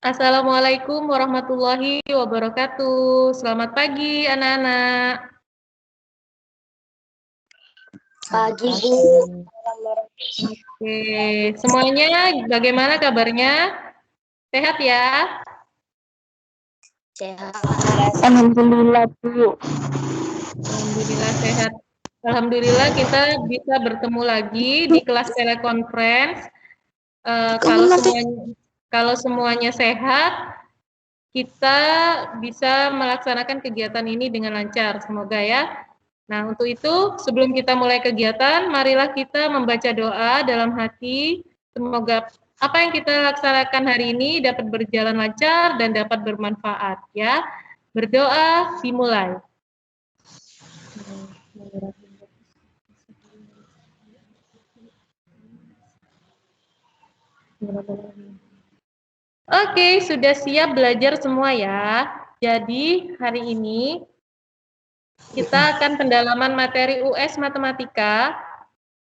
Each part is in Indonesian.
Assalamualaikum warahmatullahi wabarakatuh. Selamat pagi, anak-anak. Pagi, Bu. Oke, semuanya bagaimana kabarnya? Sehat ya? Sehat. Alhamdulillah, Bu. Alhamdulillah sehat. Alhamdulillah kita bisa bertemu lagi di kelas telekonferensi. Kalau semuanya sehat, kita bisa melaksanakan kegiatan ini dengan lancar. Semoga ya. Nah, untuk itu, sebelum kita mulai kegiatan, marilah kita membaca doa dalam hati. Semoga apa yang kita laksanakan hari ini dapat berjalan lancar dan dapat bermanfaat, ya. Berdoa, dimulai. Oke, sudah siap belajar semua ya. Jadi, hari ini kita akan pendalaman materi US Matematika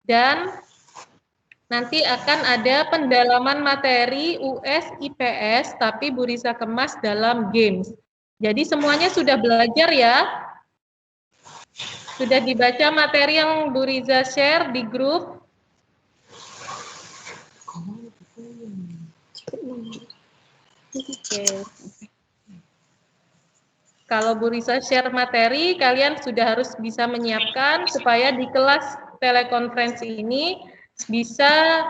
dan nanti akan ada pendalaman materi US IPS, tapi Bu Risa kemas dalam games. Jadi semuanya sudah belajar ya? Sudah dibaca materi yang Bu Risa share di grup? Oke. Kalau Bu Risa share materi, kalian sudah harus bisa menyiapkan supaya di kelas telekonferensi ini bisa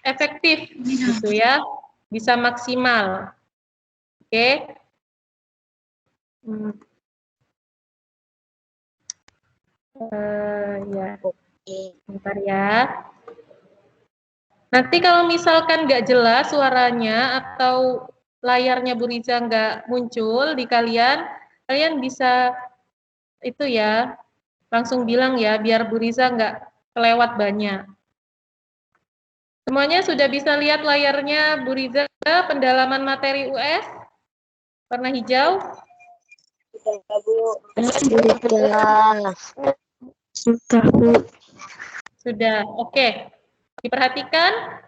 efektif, gitu ya, bisa maksimal. Oke. Ya, bentar ya. Nanti kalau misalkan nggak jelas suaranya atau layarnya Bu Riza nggak muncul di kalian, kalian bisa itu ya, langsung bilang ya, biar Bu Riza nggak kelewat banyak. Semuanya sudah bisa lihat layarnya Bu Riza, pendalaman materi US? Warna hijau? Sudah, Bu. Sudah, Bu. Sudah, oke. Diperhatikan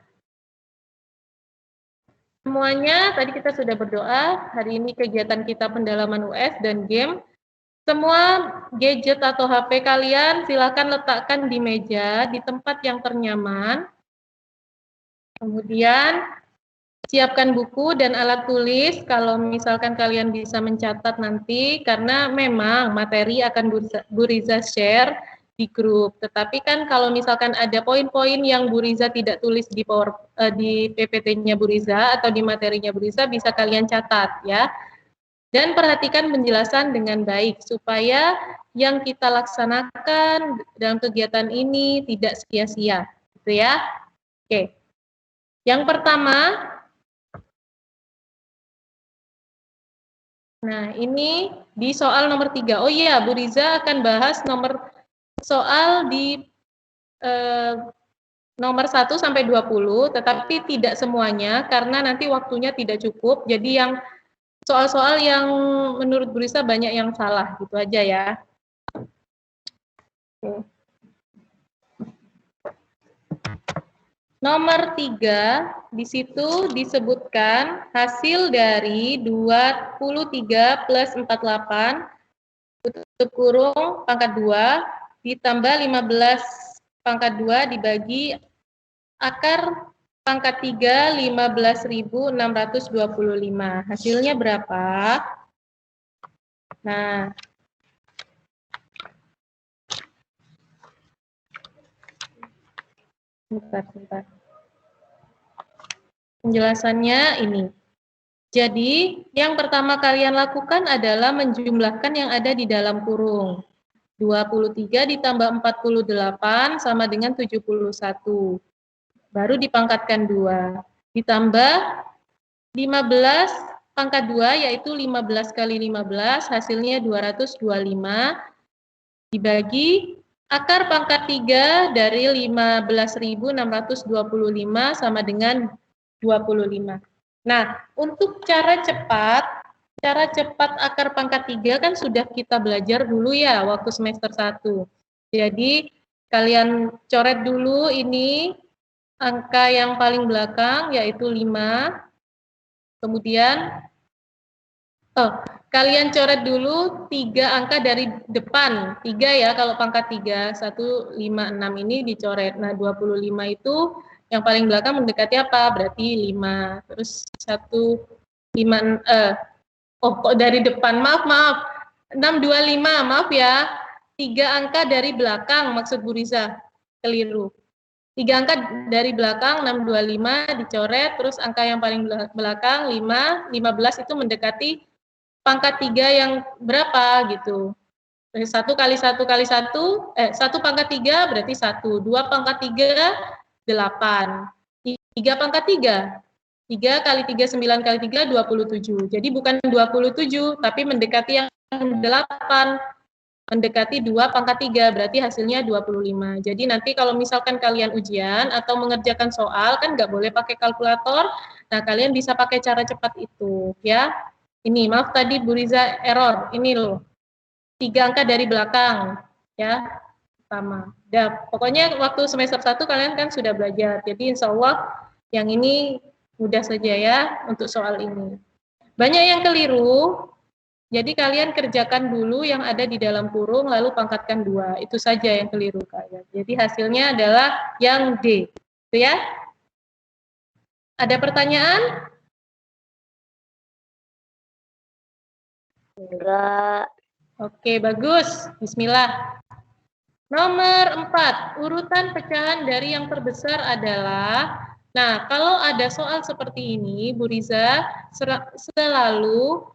semuanya, tadi kita sudah berdoa, hari ini kegiatan kita pendalaman US dan game. Semua gadget atau HP kalian silakan letakkan di meja, di tempat yang ternyaman. Kemudian siapkan buku dan alat tulis kalau misalkan kalian bisa mencatat nanti, karena memang materi akan Bu Riza share di grup. Tetapi kan kalau misalkan ada poin-poin yang Bu Riza tidak tulis di PPT-nya Bu Riza atau di materinya Bu Riza, bisa kalian catat ya. Dan perhatikan penjelasan dengan baik supaya yang kita laksanakan dalam kegiatan ini tidak sia-sia, gitu ya. Oke. Yang pertama, nah ini di soal nomor 3. Oh iya, Bu Riza akan bahas soal di nomor 1 sampai 20, tetapi tidak semuanya karena nanti waktunya tidak cukup. Jadi yang soal-soal yang menurut Bu Risa banyak yang salah, gitu aja ya. Oke. Nomor 3, di situ disebutkan hasil dari 23 plus 48, tutup kurung, pangkat 2, ditambah 15 pangkat 2 dibagi akar pangkat 3, 15.625. Hasilnya berapa? Nah, sebentar. Penjelasannya ini. Jadi, yang pertama kalian lakukan adalah menjumlahkan yang ada di dalam kurung. 23 ditambah 48 sama dengan 71. Baru dipangkatkan 2. Ditambah 15 pangkat 2, yaitu 15 kali 15, hasilnya 225. Dibagi akar pangkat 3 dari 15.625 sama dengan 25. Nah, untuk cara cepat akar pangkat 3 kan sudah kita belajar dulu ya waktu semester 1. Jadi, kalian coret dulu ini angka yang paling belakang yaitu 5. Kemudian, kalian coret dulu 3 angka dari depan. 3 ya, kalau pangkat 3. 1, 5, 6 ini dicoret. Nah, 25 itu yang paling belakang mendekati apa? Berarti 5. Terus 1, 5, kok dari depan? Maaf. 625, maaf ya. 3 angka dari belakang, maksud Bu Riza. Keliru. 3 angka dari belakang, 625 dicoret, terus angka yang paling belakang, 5, 15 itu mendekati pangkat 3 yang berapa gitu. 1 kali 1 kali 1, 1 pangkat 3 berarti 1, 2 pangkat 3, 8. 3 pangkat 3, 3 kali 3, 9 kali 3, 27. Jadi bukan 27, tapi mendekati yang 8. Mendekati 2 pangkat 3, berarti hasilnya 25. Jadi nanti kalau misalkan kalian ujian atau mengerjakan soal, kan nggak boleh pakai kalkulator, nah kalian bisa pakai cara cepat itu, ya. Ini, maaf tadi Bu Riza error, ini loh, 3 angka dari belakang, ya, sama. Dan pokoknya waktu semester 1 kalian kan sudah belajar, jadi insya Allah yang ini mudah saja ya untuk soal ini. Banyak yang keliru, jadi kalian kerjakan dulu yang ada di dalam kurung, lalu pangkatkan 2. Itu saja yang keliru kalian. Jadi hasilnya adalah yang D. Itu ya. Ada pertanyaan? Enggak. Oke, bagus. Bismillah. Nomor 4, urutan pecahan dari yang terbesar adalah, nah kalau ada soal seperti ini, Bu Riza, selalu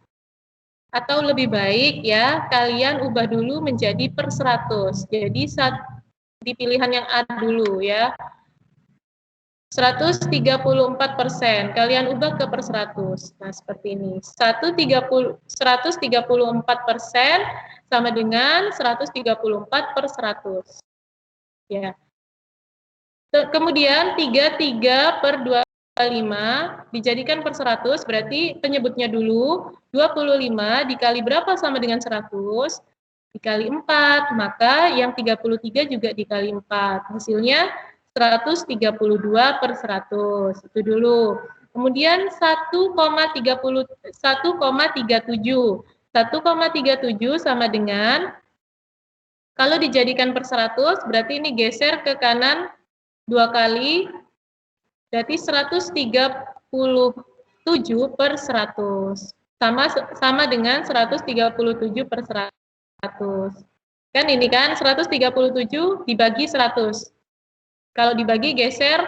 atau lebih baik ya, kalian ubah dulu menjadi per 100. Jadi di pilihan yang A dulu ya. 134%, kalian ubah ke per 100. Nah, seperti ini. 134% sama dengan 134 per 100. Ya. Kemudian 33 per 25 dijadikan per 100, berarti penyebutnya dulu 25 dikali berapa sama dengan 100? Dikali 4, maka yang 33 juga dikali 4. Hasilnya 132 per 100. Itu dulu. Kemudian 1,37. 1,37 sama dengan, kalau dijadikan per 100, berarti ini geser ke kanan 2 kali, berarti 137 per 100. Sama dengan 137 per 100. Kan ini kan 137 dibagi 100. Kalau dibagi geser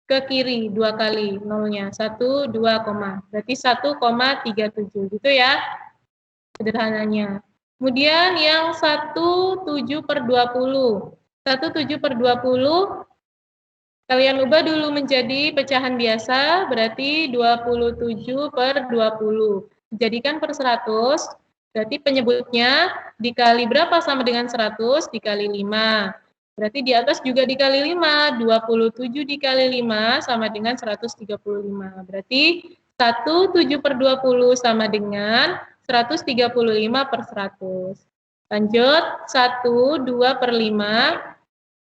ke kiri 2 kali nolnya. 1, 2, berarti 1,37 gitu ya. Sederhananya. Kemudian yang 17 per 20. 17 per 20 kalian ubah dulu menjadi pecahan biasa, berarti 27 per 20. Dijadikan per 100, berarti penyebutnya dikali berapa sama dengan 100? Dikali 5. Berarti di atas juga dikali 5, 27 dikali 5 sama dengan 135. Berarti 17 per 20 sama dengan 135 per 100. Lanjut, 1, 2 per 5,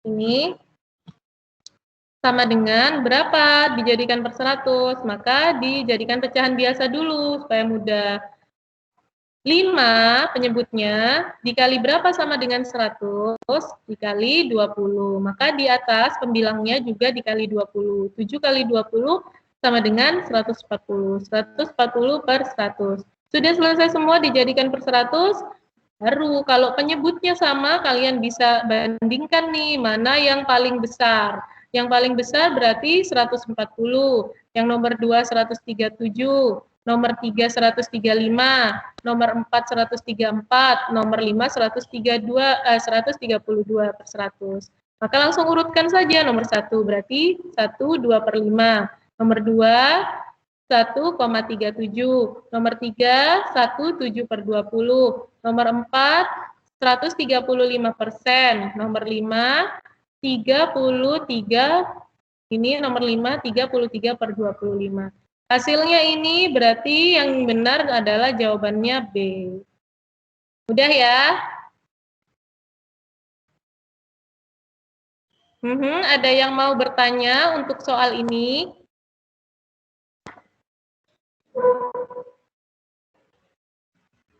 ini sama dengan berapa dijadikan per 100, maka dijadikan pecahan biasa dulu supaya mudah. 5 penyebutnya dikali berapa sama dengan 100, dikali 20, maka di atas pembilangnya juga dikali 20. 7 kali 20 sama dengan 140, 140 per 100. Sudah selesai semua dijadikan per 100, baru kalau penyebutnya sama kalian bisa bandingkan nih mana yang paling besar. Yang paling besar berarti 140, yang nomor 2 137, nomor 3 135, nomor 4 134, nomor 5 132 per 100. Maka langsung urutkan saja nomor 1 berarti 1 2 per 5, nomor 2 1,37, nomor 3 1 7 per 20, nomor 4 135%, nomor 5 33, ini nomor 5, 33 per 25. Hasilnya ini berarti yang benar adalah jawabannya B. Udah ya? Ada yang mau bertanya untuk soal ini?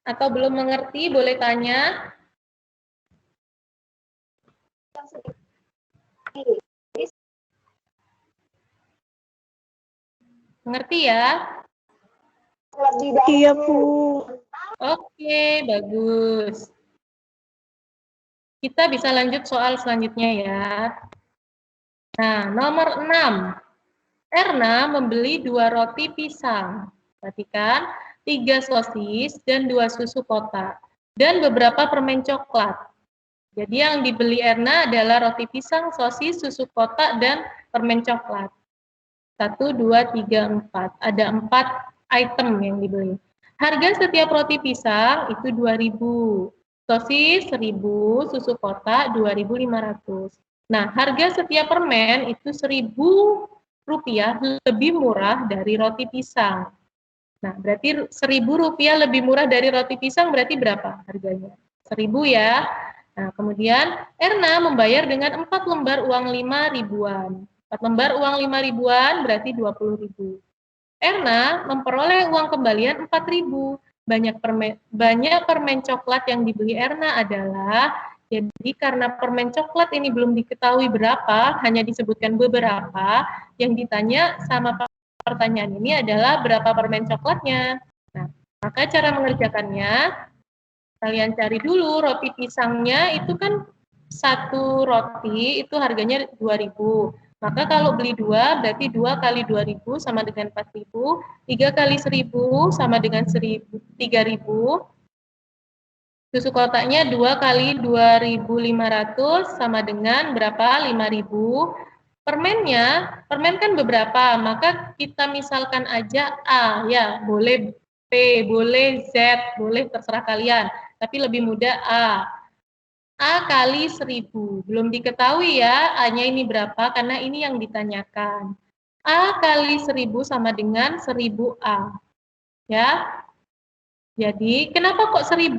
Atau belum mengerti, boleh tanya. Mengerti ya? Iya, Bu. Oke, bagus. Kita bisa lanjut soal selanjutnya ya. Nah, nomor 6. Erna membeli 2 roti pisang. Perhatikan, 3 sosis dan 2 susu kotak. Dan beberapa permen coklat. Jadi yang dibeli Erna adalah roti pisang, sosis, susu kotak, dan permen coklat. 1, 2, 3, 4. Ada 4 item yang dibeli. Harga setiap roti pisang itu 2.000. Sosis 1.000, susu kotak 2.500. Nah, harga setiap permen itu 1.000 rupiah lebih murah dari roti pisang. Nah, berarti 1.000 rupiah lebih murah dari roti pisang berarti berapa harganya? 1.000 ya. Nah, kemudian Erna membayar dengan 4 lembar uang 5 ribuan. 4 lembar uang 5 ribuan berarti 20.000. Erna memperoleh uang kembalian 4.000. Banyak permen coklat yang dibeli Erna adalah, jadi karena permen coklat ini belum diketahui berapa, hanya disebutkan beberapa, yang ditanya sama pertanyaan ini adalah berapa permen coklatnya. Nah, maka cara mengerjakannya, kalian cari dulu roti pisangnya itu kan 1 roti itu harganya 2.000. Maka kalau beli 2 berarti 2 kali 2.000 sama dengan 4.000, 3 kali 1.000 sama dengan 3.000. Susu kotaknya 2 kali 2.500 sama dengan berapa? 5.000. Permen kan beberapa, maka kita misalkan aja A, ya, boleh B, boleh Z, boleh terserah kalian, tapi lebih mudah A. A kali 1.000, belum diketahui ya A-nya ini berapa, karena ini yang ditanyakan. A kali 1.000 sama dengan 1.000 A. Ya, jadi kenapa kok 1.000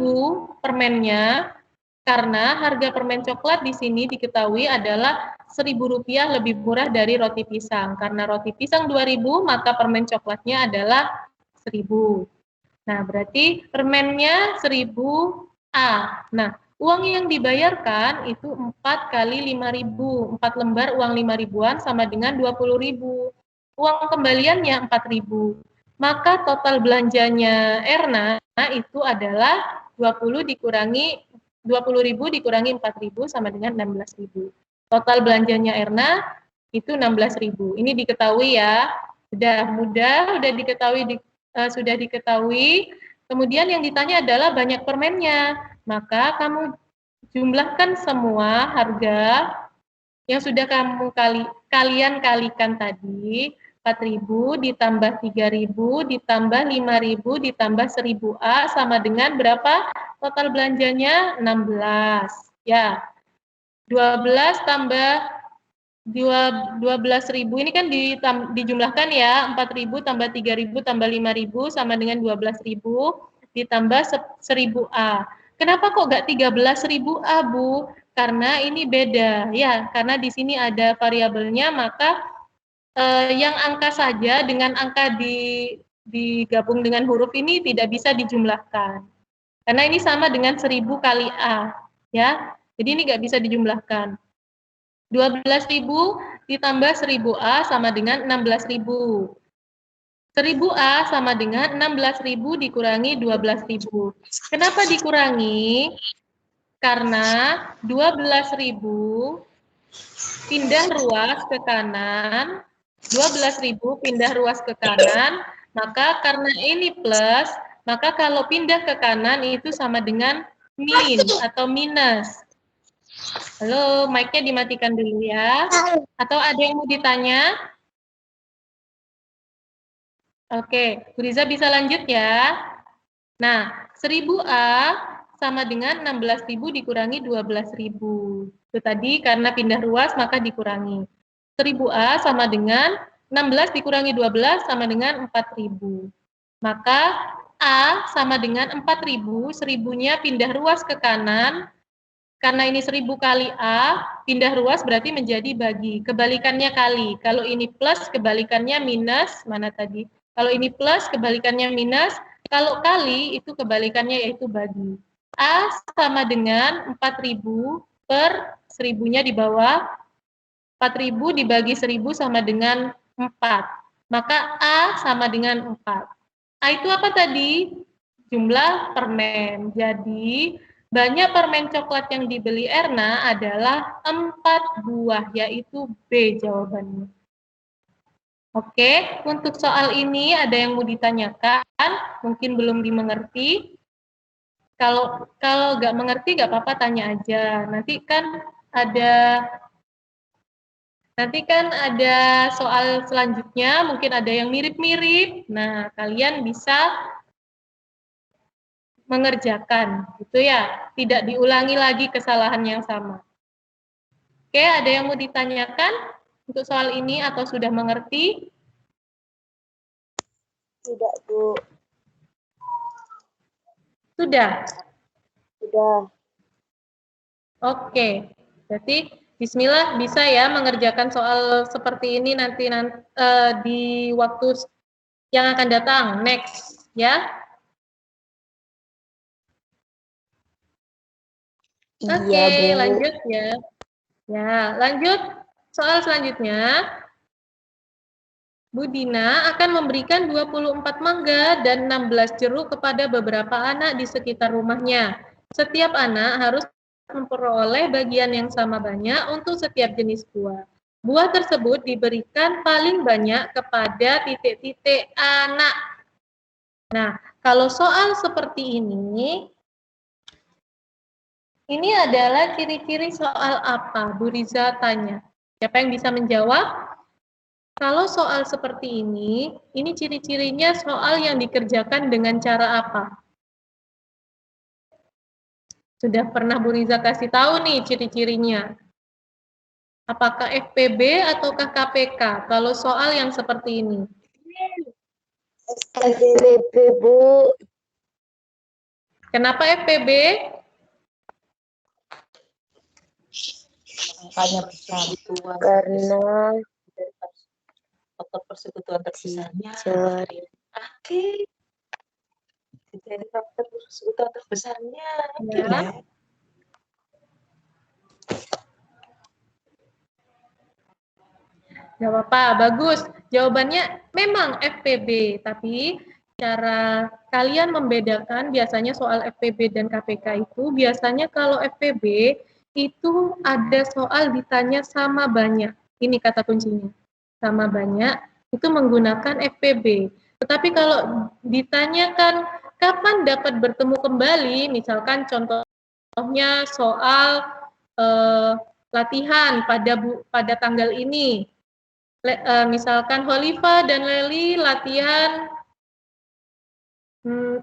permennya? Karena harga permen coklat di sini diketahui adalah 1.000 rupiah lebih murah dari roti pisang. Karena roti pisang 2.000, maka permen coklatnya adalah 1.000. Nah, berarti permennya 1.000 A. Nah, uang yang dibayarkan itu 4 kali 5.000. 4 lembar uang 5 ribuan sama dengan 20.000. Uang kembaliannya 4.000. Maka total belanjanya Erna itu adalah 20.000 dikurangi 4.000 sama dengan 16.000. Total belanjanya Erna itu 16.000. Ini diketahui ya. Sudah mudah, sudah diketahui. Kemudian yang ditanya adalah banyak permennya. Maka kamu jumlahkan semua harga yang sudah kalian kalikan tadi. 4.000 ditambah 3.000 ditambah 5.000 ditambah 1.000 A sama dengan berapa? Total belanjanya 16. Ya. 12 tambah 12.000 ini kan dijumlahkan ya, 4.000 tambah 3.000 tambah 5.000 sama dengan 12.000 ditambah 1.000 A. Kenapa kok nggak 13.000 A, Bu? Karena ini beda ya, karena di sini ada variabelnya, maka yang angka saja dengan angka digabung dengan huruf ini tidak bisa dijumlahkan. Karena ini sama dengan 1.000 kali A, ya. Jadi ini nggak bisa dijumlahkan. 12.000 ditambah 1.000 A sama dengan 16.000. 1.000 A sama dengan 16.000 dikurangi 12.000. Kenapa dikurangi? Karena 12.000 pindah ruas ke kanan, 12.000 pindah ruas ke kanan, maka karena ini plus, maka kalau pindah ke kanan itu sama dengan min atau minus. Halo, mic-nya dimatikan dulu ya. Atau ada yang mau ditanya? Oke, Bu Riza bisa lanjut ya. Nah, 1.000 A sama dengan 16.000 dikurangi 12.000. Itu tadi karena pindah ruas maka dikurangi. 1.000 A sama dengan 16 dikurangi 12 sama dengan 4.000. Maka A sama dengan 4.000, 1.000-nya pindah ruas ke kanan. Karena ini 1.000 kali A, pindah ruas berarti menjadi bagi. Kebalikannya kali. Kalau ini plus, kebalikannya minus. Mana tadi? Kalau ini plus, kebalikannya minus. Kalau kali, itu kebalikannya yaitu bagi. A sama dengan 4.000 per 1.000-nya di bawah. 4.000 dibagi 1.000 sama dengan 4. Maka A sama dengan 4. A itu apa tadi? Jumlah permen. Jadi, banyak permen coklat yang dibeli Erna adalah 4 buah, yaitu B jawabannya. Oke, untuk soal ini ada yang mau ditanyakan, mungkin belum dimengerti. Kalau nggak mengerti nggak apa-apa, tanya aja. Nanti kan ada soal selanjutnya, mungkin ada yang mirip-mirip. Nah, kalian bisa mengerjakan, gitu ya. Tidak diulangi lagi kesalahan yang sama. Oke, ada yang mau ditanyakan untuk soal ini atau sudah mengerti? Tidak, Bu. Sudah? Sudah. Oke, berarti bismillah bisa ya mengerjakan soal seperti ini nanti di waktu yang akan datang, next ya. Oke, Iya, Bu. lanjut ya. Ya, lanjut soal selanjutnya. Bu Dina akan memberikan 24 mangga dan 16 jeruk kepada beberapa anak di sekitar rumahnya. Setiap anak harus memperoleh bagian yang sama banyak untuk setiap jenis buah. Buah tersebut diberikan paling banyak kepada titik-titik anak. Nah, kalau soal seperti ini adalah ciri-ciri soal apa? Bu Riza tanya. Siapa yang bisa menjawab? Kalau soal seperti ini ciri-cirinya soal yang dikerjakan dengan cara apa? Sudah pernah Bu Riza kasih tahu nih ciri-cirinya. Apakah FPB ataukah KPK? Kalau soal yang seperti ini. FPB, Bu. Kenapa FPB? Angkanya bersatuan Karena faktor persekutuan terbesarnya. Oke. Jadi faktor persekutuan terbesarnya. Ya. Gak apa-apa, bagus. Jawabannya memang FPB, tapi cara kalian membedakan biasanya soal FPB dan KPK itu, biasanya kalau FPB itu ada soal ditanya sama banyak. Ini kata kuncinya. Sama banyak, itu menggunakan FPB. Tetapi kalau ditanyakan kapan dapat bertemu kembali, misalkan contohnya soal latihan pada tanggal ini, misalkan Holifa dan Leli latihan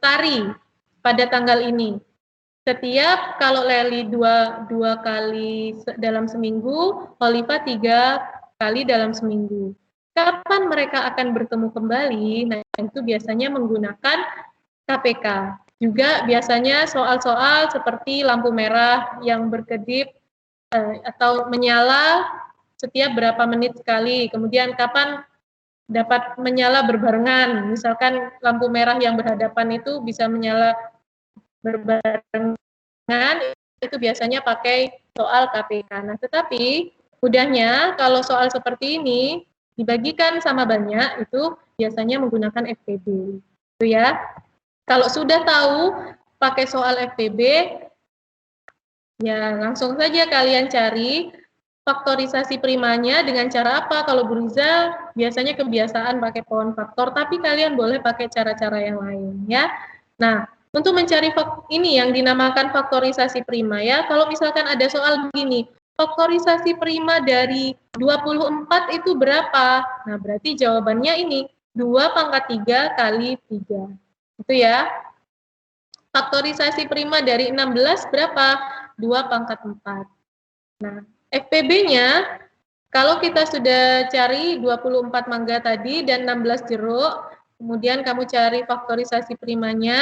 tari pada tanggal ini. Setiap kalau Leli dua kali dalam seminggu, Holifa 3 kali dalam seminggu. Kapan mereka akan bertemu kembali? Nah, itu biasanya menggunakan KPK. Juga biasanya soal-soal seperti lampu merah yang berkedip atau menyala setiap berapa menit sekali. Kemudian kapan dapat menyala berbarengan. Misalkan lampu merah yang berhadapan itu bisa menyala berbarengan, itu biasanya pakai soal KPK. Nah, tetapi mudahnya kalau soal seperti ini dibagikan sama banyak, itu biasanya menggunakan FPB. Itu ya. Kalau sudah tahu pakai soal FPB, ya langsung saja kalian cari faktorisasi primanya dengan cara apa? Kalau Bu Riza biasanya kebiasaan pakai pohon faktor, tapi kalian boleh pakai cara-cara yang lain ya. Nah, untuk mencari ini yang dinamakan faktorisasi prima ya. Kalau misalkan ada soal begini, faktorisasi prima dari 24 itu berapa? Nah, berarti jawabannya ini 2 pangkat 3 kali 3. Itu ya. Faktorisasi prima dari 16 berapa? 2 pangkat 4. Nah, FPB-nya, kalau kita sudah cari 24 mangga tadi dan 16 jeruk, kemudian kamu cari faktorisasi primanya,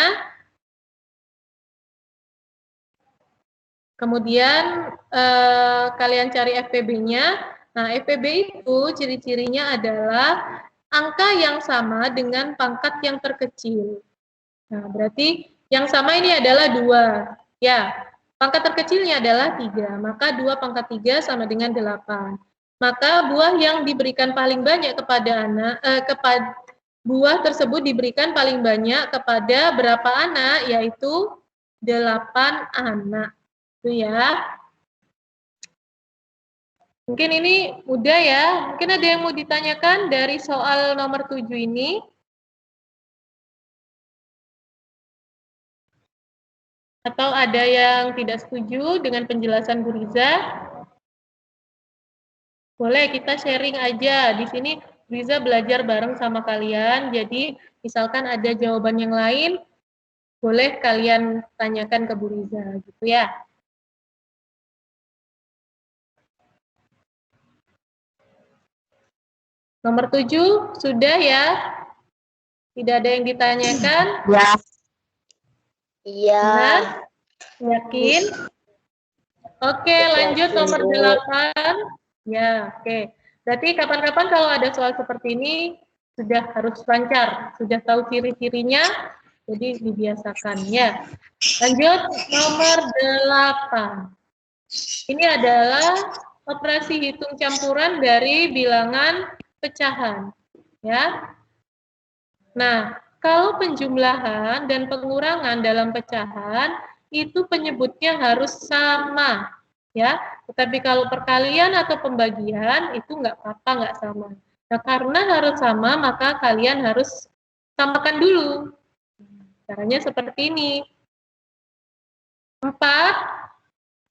kemudian kalian cari FPB-nya. Nah, FPB itu ciri-cirinya adalah angka yang sama dengan pangkat yang terkecil. Nah, berarti yang sama ini adalah 2. Ya, pangkat terkecilnya adalah 3. Maka 2 pangkat 3 sama dengan 8. Maka buah yang diberikan paling banyak kepada buah tersebut diberikan paling banyak kepada berapa anak? Yaitu 8 anak. Itu ya. Mungkin ini mudah ya. Mungkin ada yang mau ditanyakan dari soal nomor 7 ini? Atau ada yang tidak setuju dengan penjelasan Bu Riza? Boleh kita sharing aja. Di sini Bu Riza belajar bareng sama kalian. Jadi misalkan ada jawaban yang lain, boleh kalian tanyakan ke Bu Riza gitu ya. Nomor 7 sudah ya? Tidak ada yang ditanyakan? Ya. Iya. Benar? Yakin? Oke, lanjut nomor 8. Ya, oke. Berarti kapan-kapan kalau ada soal seperti ini, sudah harus lancar, sudah tahu ciri-cirinya, jadi dibiasakan ya. Lanjut nomor 8. Ini adalah operasi hitung campuran dari bilangan pecahan. Ya. Nah, kalau penjumlahan dan pengurangan dalam pecahan, itu penyebutnya harus sama. Ya, tetapi kalau perkalian atau pembagian, itu nggak apa-apa, nggak sama. Nah, karena harus sama, maka kalian harus samakan dulu. Caranya seperti ini. 4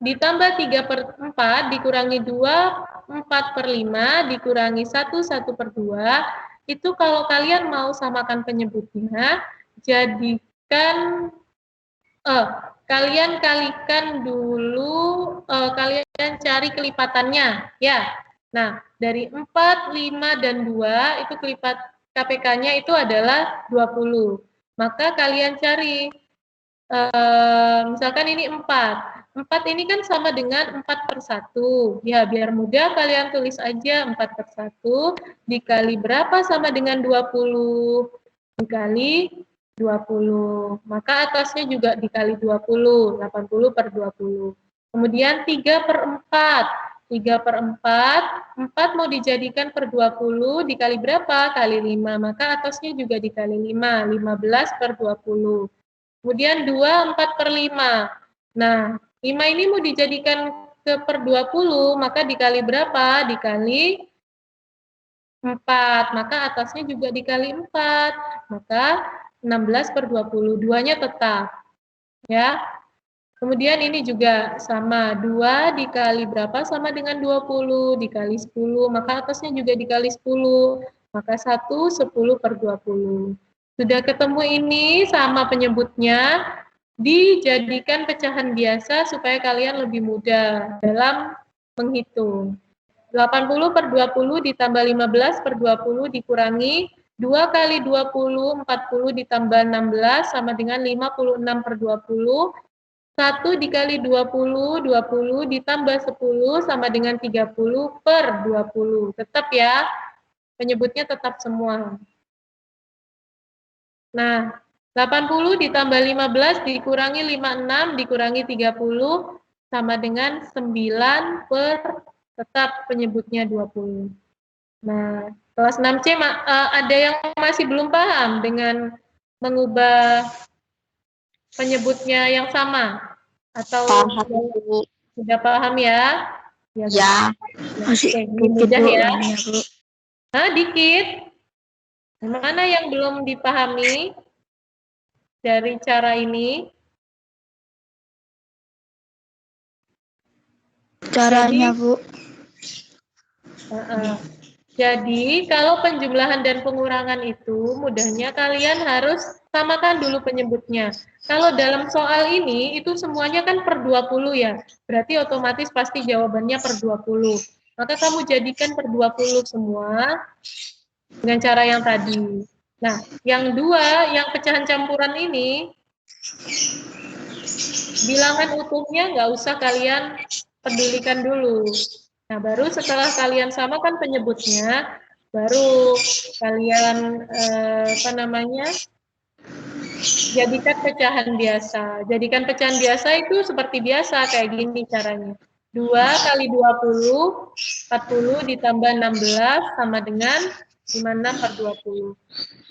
ditambah 3/4 dikurangi 2, 4/5 dikurangi 1/2, itu kalau kalian mau samakan penyebutnya, jadikan, kalian kalikan dulu, kalian cari kelipatannya, ya. Nah, dari 4, 5, dan 2, itu kelipat KPK-nya itu adalah 20. Maka kalian cari, misalkan ini 4. 4 ini kan sama dengan 4/1. Ya, biar mudah kalian tulis aja 4/1 dikali berapa sama dengan 20. Dikali 20. Maka atasnya juga dikali 20. 80/20. Kemudian 3/4. 3/4. 4 mau dijadikan per 20 dikali berapa? Kali 5. Maka atasnya juga dikali 5. 15/20. Kemudian 2, 4/5. Nah, 5 ini mau dijadikan ke per 20, maka dikali berapa? Dikali 4, maka atasnya juga dikali 4, maka 16/20, 2-nya tetap. Ya. Kemudian ini juga sama, 2 dikali berapa sama dengan 20, dikali 10, maka atasnya juga dikali 10, maka 1, 10/20. Sudah ketemu ini sama penyebutnya, dijadikan pecahan biasa supaya kalian lebih mudah dalam menghitung. 80/20 ditambah 15/20 dikurangi 2 kali 20, 40 ditambah 16 sama dengan 56/20. 1 dikali 20, 20 ditambah 10 sama dengan 30/20. Tetap ya, penyebutnya tetap semua. Nah, 80 ditambah 15 dikurangi 56 dikurangi 30 sama dengan 9 per tetap penyebutnya 20. Nah, kelas 6C ada yang masih belum paham dengan mengubah penyebutnya yang sama? Atau sudah paham ya? Ya. Masih mudah ya? Bu. Dikit. Mana yang belum dipahami dari cara ini? Caranya, Bu. Jadi, kalau penjumlahan dan pengurangan itu, mudahnya kalian harus samakan dulu penyebutnya. Kalau dalam soal ini, itu semuanya kan per 20 ya. Berarti otomatis pasti jawabannya per 20. Maka kamu jadikan per 20 semua dengan cara yang tadi. Nah, yang dua, yang pecahan campuran ini, bilangan utuhnya nggak usah kalian pedulikan dulu. Nah, baru setelah kalian samakan penyebutnya, Baru kalian jadikan pecahan biasa. Jadikan pecahan biasa itu seperti biasa, kayak gini caranya. 2 kali 20, 40 ditambah 16 sama dengan 56 per 20.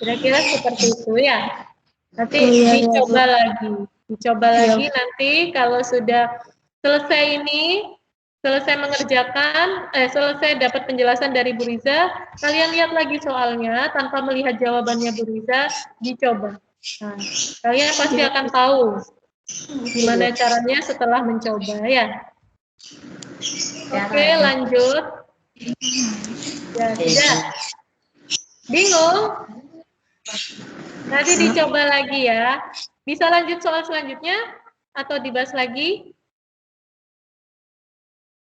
Kira-kira seperti itu ya. Nanti dicoba lagi. Dicoba lagi nanti kalau sudah selesai ini, selesai mengerjakan, selesai dapat penjelasan dari Bu Riza, kalian lihat lagi soalnya tanpa melihat jawabannya Bu Riza, dicoba. Nah, kalian pasti akan tahu gimana caranya setelah mencoba ya. Oke, lanjut. Ya, sudah. Bingung? Nanti dicoba lagi ya. Bisa lanjut soal selanjutnya atau dibahas lagi?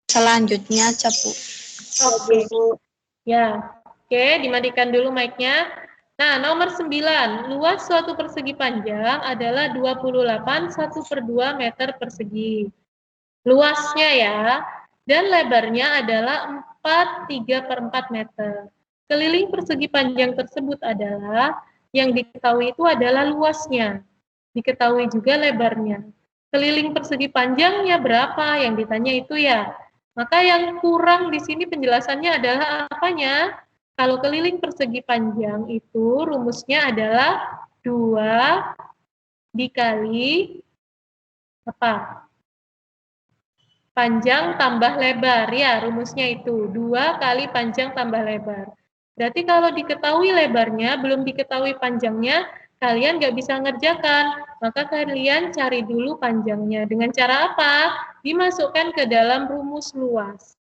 Selanjutnya aja, Bu. Oke. Ya. Oke, dimatikan dulu mic-nya. Nah, nomor 9. Luas suatu persegi panjang adalah 28 1/2 meter persegi. Luasnya ya. Dan lebarnya adalah 4/3/4 meter. Keliling persegi panjang tersebut adalah, yang diketahui itu adalah luasnya. Diketahui juga lebarnya. Keliling persegi panjangnya berapa? Yang ditanya itu ya. Maka yang kurang di sini penjelasannya adalah apanya? Kalau keliling persegi panjang itu rumusnya adalah 2 dikali apa? Panjang tambah lebar, ya rumusnya itu 2 kali panjang tambah lebar. Berarti kalau diketahui lebarnya, belum diketahui panjangnya, kalian nggak bisa ngerjakan. Maka kalian cari dulu panjangnya. Dengan cara apa? Dimasukkan ke dalam rumus luas.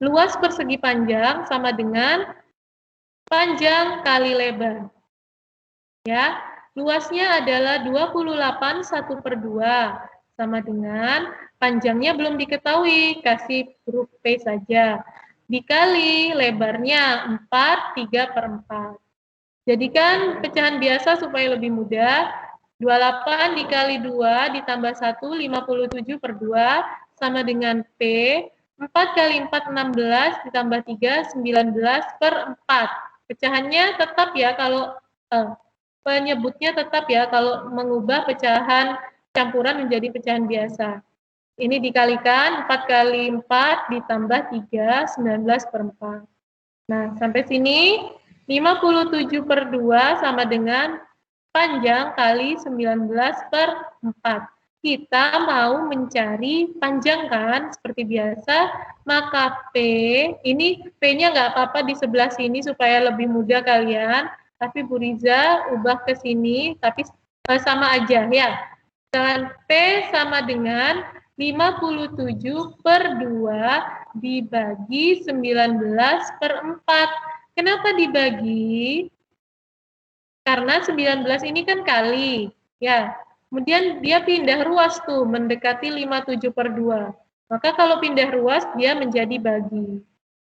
Luas persegi panjang sama dengan panjang kali lebar. Ya, luasnya adalah 28 1/2. Sama dengan panjangnya belum diketahui, kasih huruf P saja. Dikali lebarnya 4/3/4. Jadikan pecahan biasa supaya lebih mudah. 28 dikali 2 ditambah 1, 57/2 sama dengan P. 4 kali 4, 16 ditambah 3, 19/4. Pecahannya tetap ya kalau penyebutnya tetap ya kalau mengubah pecahan campuran menjadi pecahan biasa. Ini dikalikan 4 kali 4 ditambah 3, 19/4. Nah, sampai sini 57/2 sama dengan panjang kali 19/4. Kita mau mencari panjang kan, seperti biasa, maka P, ini P-nya nggak apa-apa di sebelah sini supaya lebih mudah kalian, tapi Bu Riza ubah ke sini, tapi sama aja ya. Dan P sama dengan 57/2 dibagi 19/4. Kenapa dibagi? Karena 19 ini kan kali, ya. Kemudian dia pindah ruas tuh, mendekati 57/2. Maka kalau pindah ruas, dia menjadi bagi.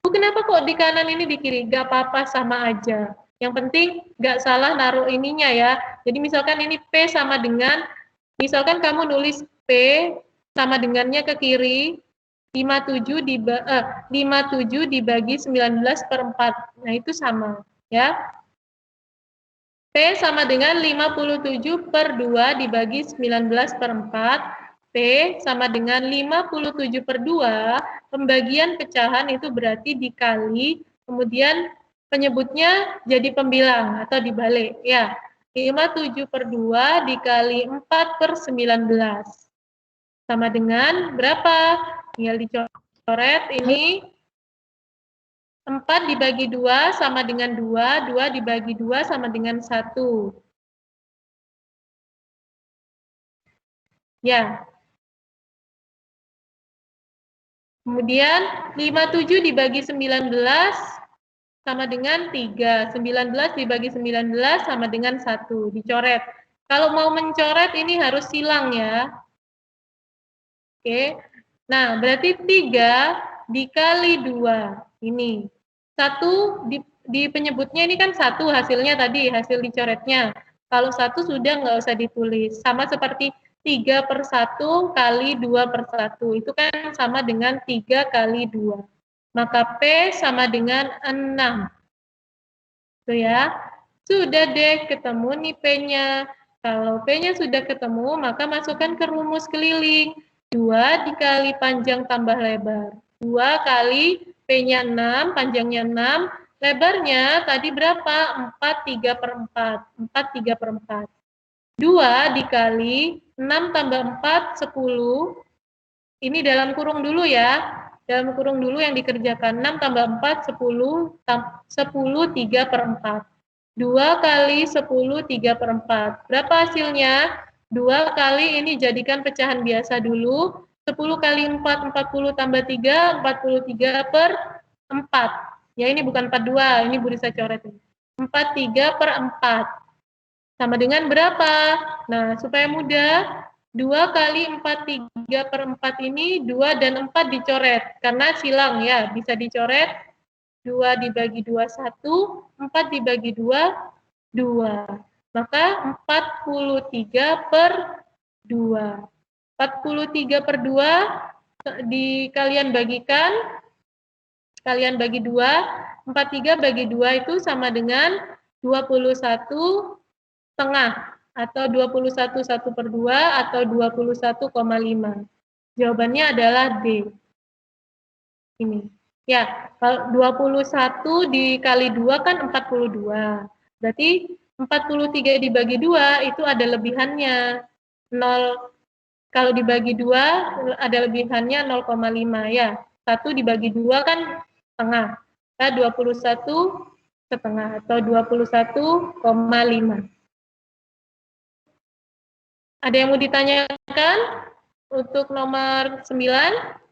Bu, kenapa kok di kanan ini di kiri? Gak apa-apa, sama aja. Yang penting gak salah naruh ininya ya. Jadi misalkan ini P sama dengan, misalkan kamu nulis P sama dengannya ke kiri, 57 dibagi 19/4. Nah, itu sama, ya. P sama dengan 57/2 dibagi 19/4. P sama dengan 57/2, pembagian pecahan itu berarti dikali, kemudian penyebutnya jadi pembilang atau dibalik, ya. 57/2 dikali 4/19. Sama dengan berapa? Tinggal dicoret ini. 4 dibagi 2 sama dengan 2, 2 dibagi 2 sama dengan 1. Ya. Kemudian 57 dibagi 19 sama dengan 3. 19 dibagi 19 sama dengan 1. Dicoret. Kalau mau mencoret ini harus silang ya. Oke. Nah, berarti 3 dikali 2. Ini. 1 di penyebutnya ini kan 1 hasilnya tadi, hasil dicoretnya. Kalau 1 sudah nggak usah ditulis. Sama seperti 3/1 kali 2/1. Itu kan sama dengan 3 kali 2. Maka P sama dengan 6. Tuh ya. Sudah deh ketemu nih P-nya. Kalau P-nya sudah ketemu, maka masukkan ke rumus keliling. 2 dikali panjang tambah lebar. 2 kali P-nya 6, panjangnya 6, lebarnya tadi berapa? 4, 3 per 4. 4, 3 per 4. 2 dikali 6 tambah 4, 10. Ini dalam kurung dulu ya. Dalam kurung dulu yang dikerjakan. 6 tambah 4, 10. 10, 3 per 4. 2 kali 10, 3 per 4. Berapa hasilnya? 2 kali ini jadikan pecahan biasa dulu. 10 kali 4, 40 tambah 3, 43 per 4. Ya ini bukan 42, ini Bu Risa coret. 43 per 4. Sama dengan berapa? Nah, supaya mudah, 2 kali 4, 3 per 4 ini 2 dan 4 dicoret. Karena silang ya, bisa dicoret. 2 dibagi 2, 1. 4 dibagi 2, 2. Maka 43 per 2. 43 per 2 kalian bagikan. Kalian bagi 2. 43 bagi 2 itu sama dengan 21 setengah atau 21 1 per 2 atau 21,5. Jawabannya adalah D. Ini. Ya, kalau 21 dikali 2 kan 42. Berarti 43 dibagi 2 itu ada lebihannya. 0, kalau dibagi 2 ada lebihannya 0,5 ya. 1 dibagi 2 kan setengah. Nah, 21 setengah atau 21,5. Ada yang mau ditanyakan untuk nomor 9?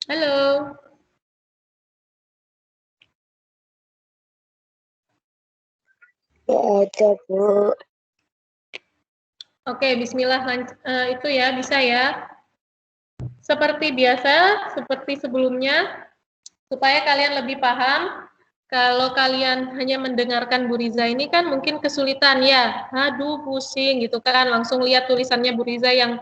Halo. Ya ada, Bu. Oke, bismillah. Itu ya, bisa ya. Seperti biasa, seperti sebelumnya, supaya kalian lebih paham, kalau kalian hanya mendengarkan Bu Riza ini kan mungkin kesulitan ya. Aduh, pusing gitu kan. Langsung lihat tulisannya Bu Riza yang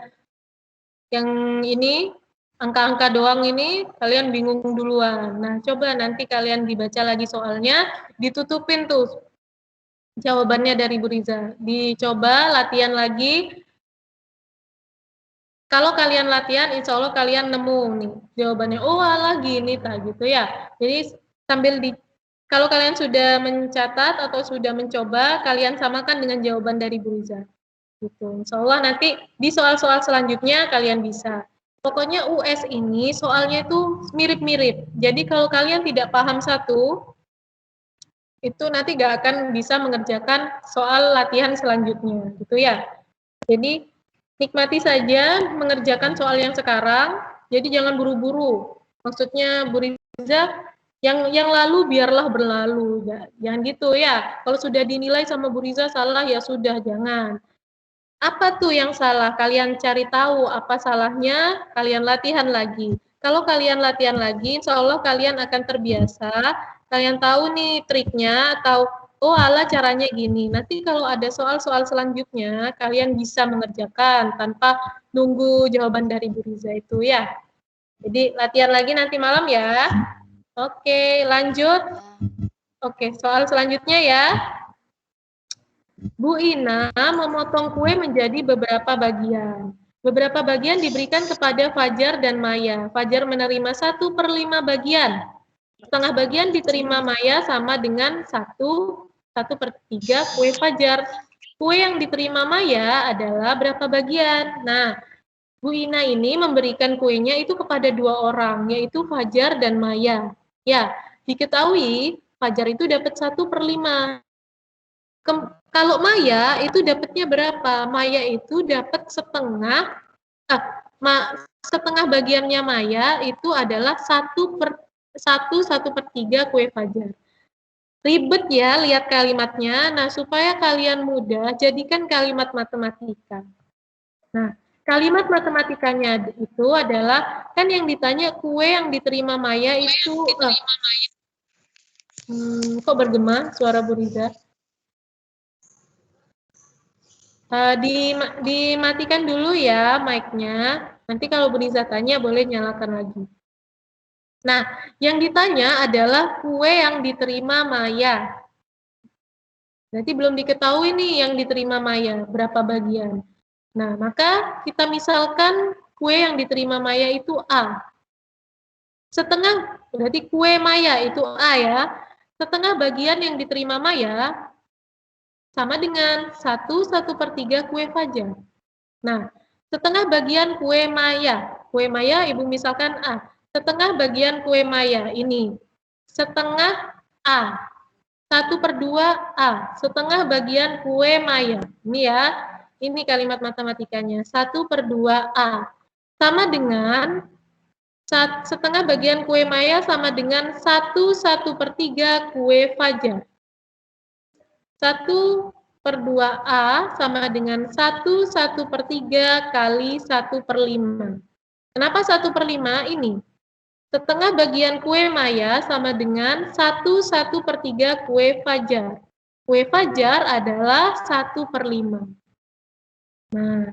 ini, angka-angka doang ini, kalian bingung duluan. Nah, coba nanti kalian dibaca lagi soalnya, ditutupin tuh jawabannya dari Bu Riza. Dicoba latihan lagi. Kalau kalian latihan, insya Allah kalian nemu nih jawabannya. Oh, alah gini, tak gitu ya. Jadi kalau kalian sudah mencatat atau sudah mencoba, kalian samakan dengan jawaban dari Bu Riza. Gitu. Insya Allah nanti di soal-soal selanjutnya kalian bisa. Pokoknya US ini soalnya itu mirip-mirip. Jadi kalau kalian tidak paham satu, itu nanti gak akan bisa mengerjakan soal latihan selanjutnya, gitu ya. Jadi nikmati saja mengerjakan soal yang sekarang. Jadi jangan buru-buru. Maksudnya Bu Riza, yang lalu biarlah berlalu. Jangan gitu ya. Kalau sudah dinilai sama Bu Riza salah ya sudah, jangan. Apa tuh yang salah? Kalian cari tahu apa salahnya, kalian latihan lagi. Kalau kalian latihan lagi, insya Allah kalian akan terbiasa, kalian tahu nih triknya, atau oh ala caranya gini. Nanti kalau ada soal-soal selanjutnya, kalian bisa mengerjakan tanpa nunggu jawaban dari Bu Riza itu ya. Jadi latihan lagi nanti malam ya. Oke, lanjut. Oke, soal selanjutnya ya. Bu Ina memotong kue menjadi beberapa bagian. Beberapa bagian diberikan kepada Fajar dan Maya. Fajar menerima 1/5 bagian. Setengah bagian diterima Maya sama dengan 1/3 kue Fajar. Kue yang diterima Maya adalah berapa bagian? Nah, Bu Ina ini memberikan kuenya itu kepada 2 orang, yaitu Fajar dan Maya. Ya, diketahui Fajar itu dapat 1/5. Kalau Maya itu dapatnya berapa? Maya itu dapat setengah, setengah bagiannya Maya itu adalah 1/3 kue Fajar. Ribet ya lihat kalimatnya. Nah, supaya kalian mudah, jadikan kalimat matematika. Nah, kalimat matematikanya itu adalah, kan yang ditanya kue yang diterima Maya itu, kok bergema suara Bu Riza? Dimatikan dulu ya mic-nya. Nanti kalau Buniza tanya boleh nyalakan lagi. Nah, yang ditanya adalah kue yang diterima Maya. Berarti belum diketahui nih yang diterima Maya, berapa bagian. Nah, maka kita misalkan kue yang diterima Maya itu A. Setengah, berarti kue Maya itu A ya. Setengah bagian yang diterima Maya sama dengan 1/1/3 kue Fajar. Nah, setengah bagian kue Maya. Kue Maya, Ibu misalkan A. Setengah bagian kue Maya ini. Setengah A. 1/2 A. Setengah bagian kue Maya. Ini ya. Ini kalimat matematikanya. 1/2 A. Sama dengan setengah bagian kue Maya sama dengan 1/1/3 kue Fajar. 1/2 A sama dengan 1/1/3 kali 1/5. Kenapa 1/5 ini? Setengah bagian kue Maya sama dengan 1/1/3 kue Fajar. Kue Fajar adalah 1/5. Nah,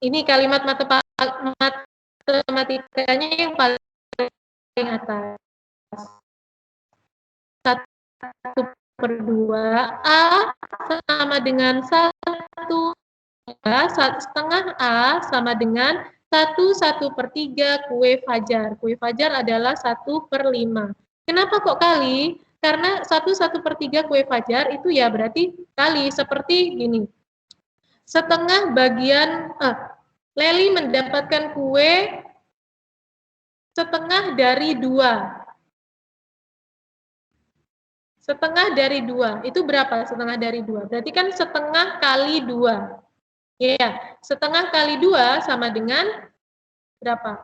ini kalimat matematikanya yang paling atas. 1/2 A sama dengan 1. Setengah A sama dengan 1/1/3 kue Fajar. Kue Fajar adalah 1/5. Kenapa kok kali? Karena 1/1/3 kue Fajar itu ya berarti kali, seperti gini. Setengah bagian, Leli mendapatkan kue setengah dari 2. Setengah dari 2, itu berapa setengah dari 2? Berarti kan setengah kali 2. Ya, setengah kali 2 sama dengan berapa?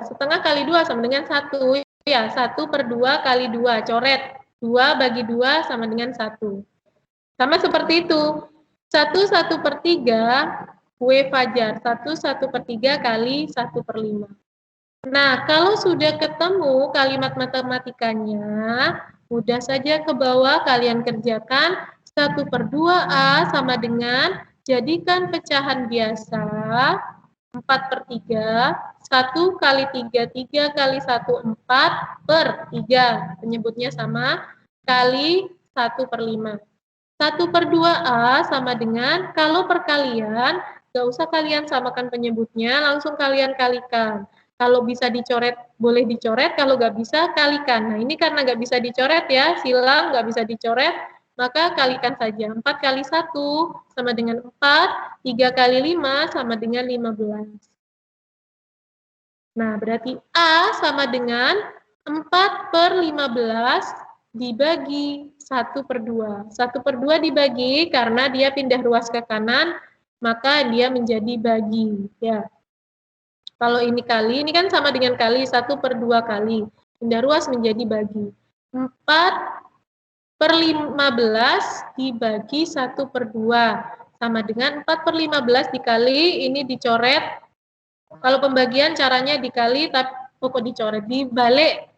Setengah kali 2 sama dengan 1. Ya, 1/2 kali 2, coret. 2 bagi 2 sama dengan 1. Sama seperti itu. 1/1/3 kue Fajar. 1/1/3 kali 1/5. Nah, kalau sudah ketemu kalimat matematikanya, mudah saja ke bawah kalian kerjakan. 1/2 A sama dengan, jadikan pecahan biasa, 4/3, 1 kali 3, 3 kali 1, 4/3, penyebutnya sama, kali 1/5. 1/2 A sama dengan, kalau perkalian, nggak usah kalian samakan penyebutnya, langsung kalian kalikan. Kalau bisa dicoret, boleh dicoret. Kalau nggak bisa, kalikan. Nah, ini karena nggak bisa dicoret ya, silang nggak bisa dicoret, maka kalikan saja. 4 kali 1 sama dengan 4, 3 kali 5 sama dengan 15. Nah, berarti A sama dengan 4/15 dibagi 1/2. 1/2 dibagi karena dia pindah ruas ke kanan, maka dia menjadi bagi. Ya. Kalau ini kali, ini kan sama dengan kali, 1/2 kali. Pindah ruas menjadi bagi. 4/15 dibagi 1/2. Sama dengan 4/15 dikali, ini dicoret. Kalau pembagian caranya dikali, tapi kok dicoret, dibalik.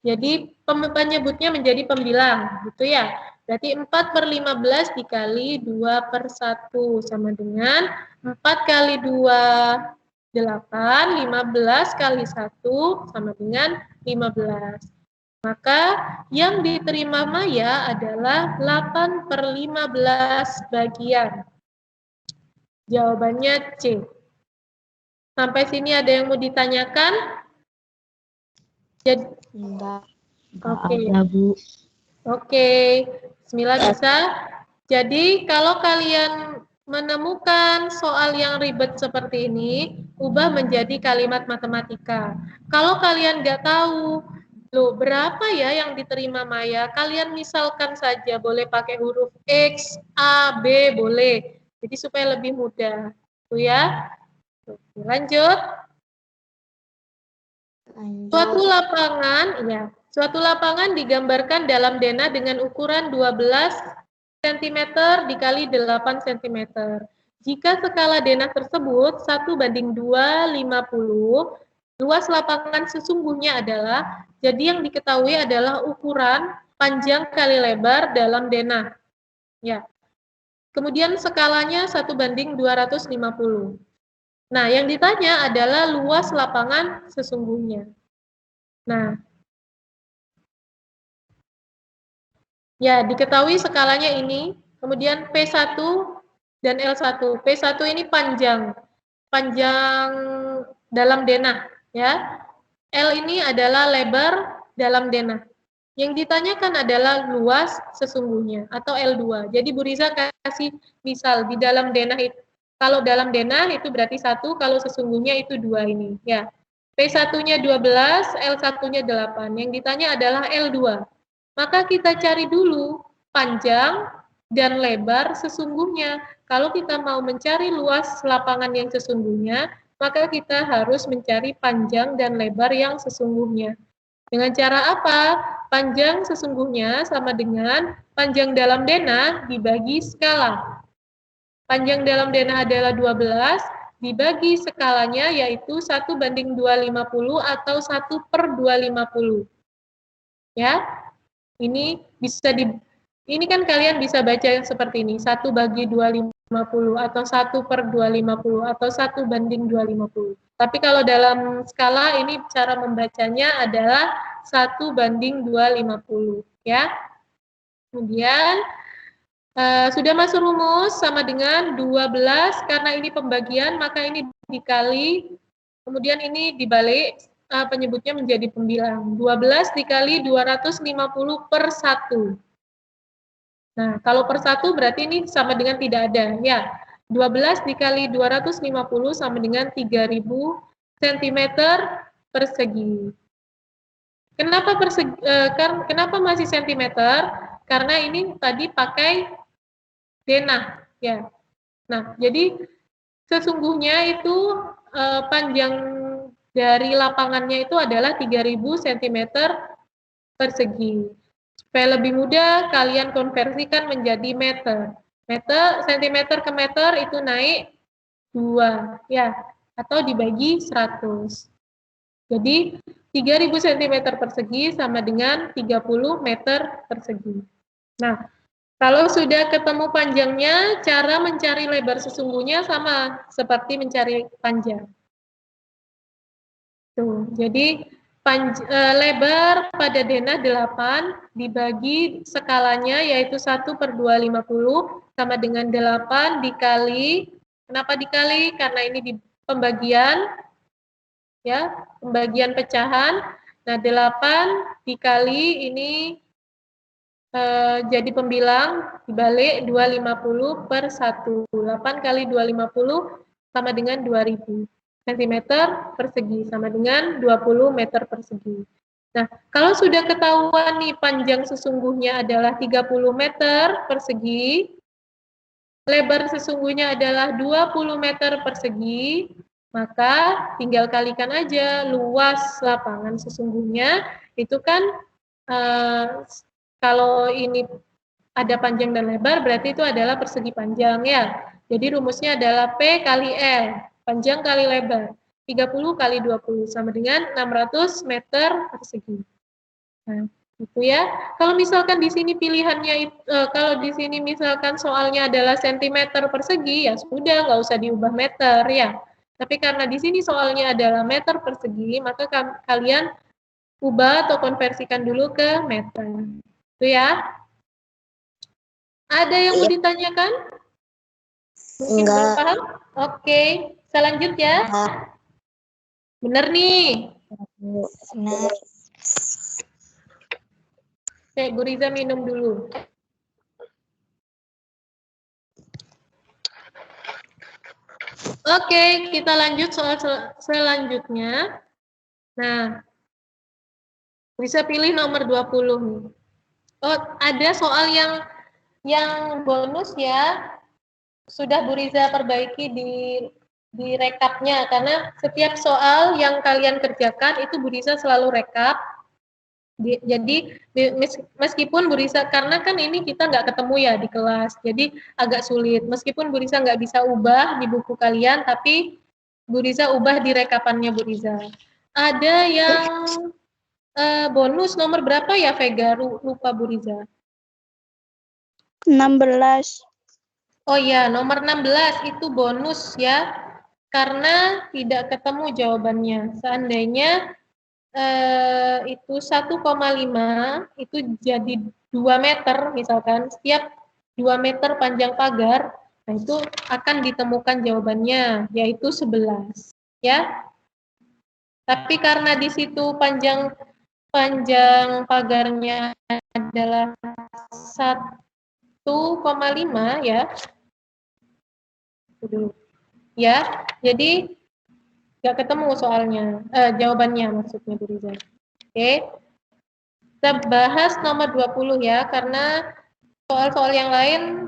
Jadi penyebutnya menjadi pembilang, gitu ya. Berarti 4/15 dikali 2/1 sama dengan 4 kali 2, 8, 15 kali 1 sama dengan 15. Maka yang diterima Maya adalah 8/15 bagian. Jawabannya C. Sampai sini ada yang mau ditanyakan? Jadi, Enggak. Oke. Ada, Bu. Oke, Bismillah bisa. Jadi kalau kalian menemukan soal yang ribet seperti ini, ubah menjadi kalimat matematika. Kalau kalian nggak tahu, loh berapa ya yang diterima Maya, kalian misalkan saja boleh pakai huruf X, A, B, boleh. Jadi supaya lebih mudah. Tuh ya. Oke, lanjut. Suatu lapangan digambarkan dalam denah dengan ukuran 12 cm dikali 8 cm. Jika skala denah tersebut 1/250, luas lapangan sesungguhnya adalah, jadi yang diketahui adalah ukuran panjang kali lebar dalam denah. Ya. Kemudian skalanya 1:250. Nah, yang ditanya adalah luas lapangan sesungguhnya. Nah, ya, diketahui skalanya ini, kemudian P1 dan L1. P1 ini panjang dalam denah, ya. L ini adalah lebar dalam denah. Yang ditanyakan adalah luas sesungguhnya, atau L2. Jadi Bu Riza kasih misal, di dalam denah itu, kalau dalam denah itu berarti 1, kalau sesungguhnya itu 2 ini, ya. P1-nya 12, L1-nya 8. Yang ditanya adalah L2. Maka kita cari dulu panjang dan lebar sesungguhnya. Kalau kita mau mencari luas lapangan yang sesungguhnya, maka kita harus mencari panjang dan lebar yang sesungguhnya. Dengan cara apa? Panjang sesungguhnya sama dengan panjang dalam denah dibagi skala. Panjang dalam denah adalah 12, dibagi skalanya yaitu 1:250 atau 1/250. Ya, ini bisa ini kan kalian bisa baca seperti ini, 1/250 atau 1/250 atau 1:250. Tapi kalau dalam skala ini cara membacanya adalah 1:250, ya. Kemudian sudah masuk rumus sama dengan 12, karena ini pembagian maka ini dikali, kemudian ini dibalik, penyebutnya menjadi pembilang. 12 dikali 250 per 1. Nah, kalau per 1 berarti ini sama dengan tidak ada, ya. 12 dikali 250 sama dengan 3000 cm persegi. Kenapa kenapa masih sentimeter? Karena ini tadi pakai denah, ya. Nah, jadi sesungguhnya itu panjang dari lapangannya itu adalah 3000 cm persegi. Supaya lebih mudah, kalian konversikan menjadi meter. Sentimeter ke meter itu naik 2, ya, atau dibagi 100. Jadi, 3000 cm persegi sama dengan 30 meter persegi. Nah, kalau sudah ketemu panjangnya, cara mencari lebar sesungguhnya sama seperti mencari panjang. Tuh, jadi lebar pada denah 8 dibagi skalanya yaitu 1/250 sama dengan 8 dikali, kenapa dikali? Karena ini di pembagian, ya, pembagian pecahan. Nah, 8 dikali ini jadi pembilang, dibalik 250 per 1. 8 kali 250 sama dengan 2000 cm persegi, sama dengan 20 meter persegi. Nah, kalau sudah ketahuan nih panjang sesungguhnya adalah 30 meter persegi, lebar sesungguhnya adalah 20 meter persegi, maka tinggal kalikan aja luas lapangan sesungguhnya, itu kan kalau ini ada panjang dan lebar, berarti itu adalah persegi panjang, ya. Jadi rumusnya adalah P kali L. Panjang kali lebar, 30 kali 20, sama dengan 600 meter persegi. Nah, itu ya. Kalau misalkan di sini pilihannya, kalau di sini misalkan soalnya adalah sentimeter persegi, ya sudah, nggak usah diubah meter, ya. Tapi karena di sini soalnya adalah meter persegi, maka kalian ubah atau konversikan dulu ke meter. Itu ya. Ada yang mau ditanyakan? Mungkin belum paham? Oke. Selanjut ya. Bener nih. Benar. Oke, Bu Riza minum dulu. Oke, kita lanjut soal selanjutnya. Nah, bisa pilih nomor 20 nih. Oh, ada soal yang bonus ya. Sudah Bu Riza perbaiki di rekapnya, karena setiap soal yang kalian kerjakan itu Bu Riza selalu rekap. Jadi meskipun Bu Riza, karena kan ini kita nggak ketemu ya di kelas, jadi agak sulit. Meskipun Bu Riza nggak bisa ubah di buku kalian, tapi Bu Riza ubah di rekapannya Bu Riza. Ada yang bonus nomor berapa ya, Vega? Lupa Bu Riza. 16. Oh ya, nomor 16 itu bonus ya, karena tidak ketemu jawabannya. Seandainya itu 1,5 itu jadi 2 meter misalkan, setiap 2 meter panjang pagar, nah itu akan ditemukan jawabannya, yaitu 11. Ya, tapi karena di situ panjang pagarnya adalah 1,5 ya. Ya, jadi nggak ketemu soalnya, jawabannya maksudnya Bu Riza. Oke, kita bahas nomor 20 ya, karena soal-soal yang lain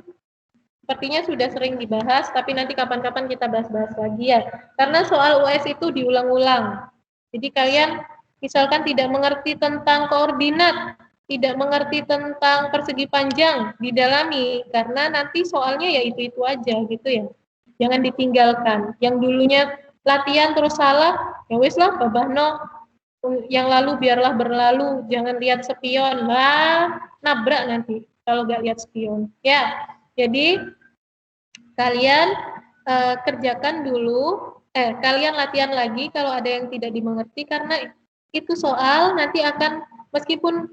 sepertinya sudah sering dibahas, tapi nanti kapan-kapan kita bahas-bahas lagi ya. Karena soal US itu diulang-ulang. Jadi kalian misalkan tidak mengerti tentang koordinat, tidak mengerti tentang persegi panjang, didalami, karena nanti soalnya ya itu-itu aja gitu ya. Jangan ditinggalkan. Yang dulunya latihan terus salah, ya wis lah babahno, yang lalu biarlah berlalu, jangan lihat spion, lah nabrak nanti kalau nggak lihat spion. Ya, jadi kalian kerjakan dulu, kalian latihan lagi kalau ada yang tidak dimengerti, karena itu soal nanti akan, meskipun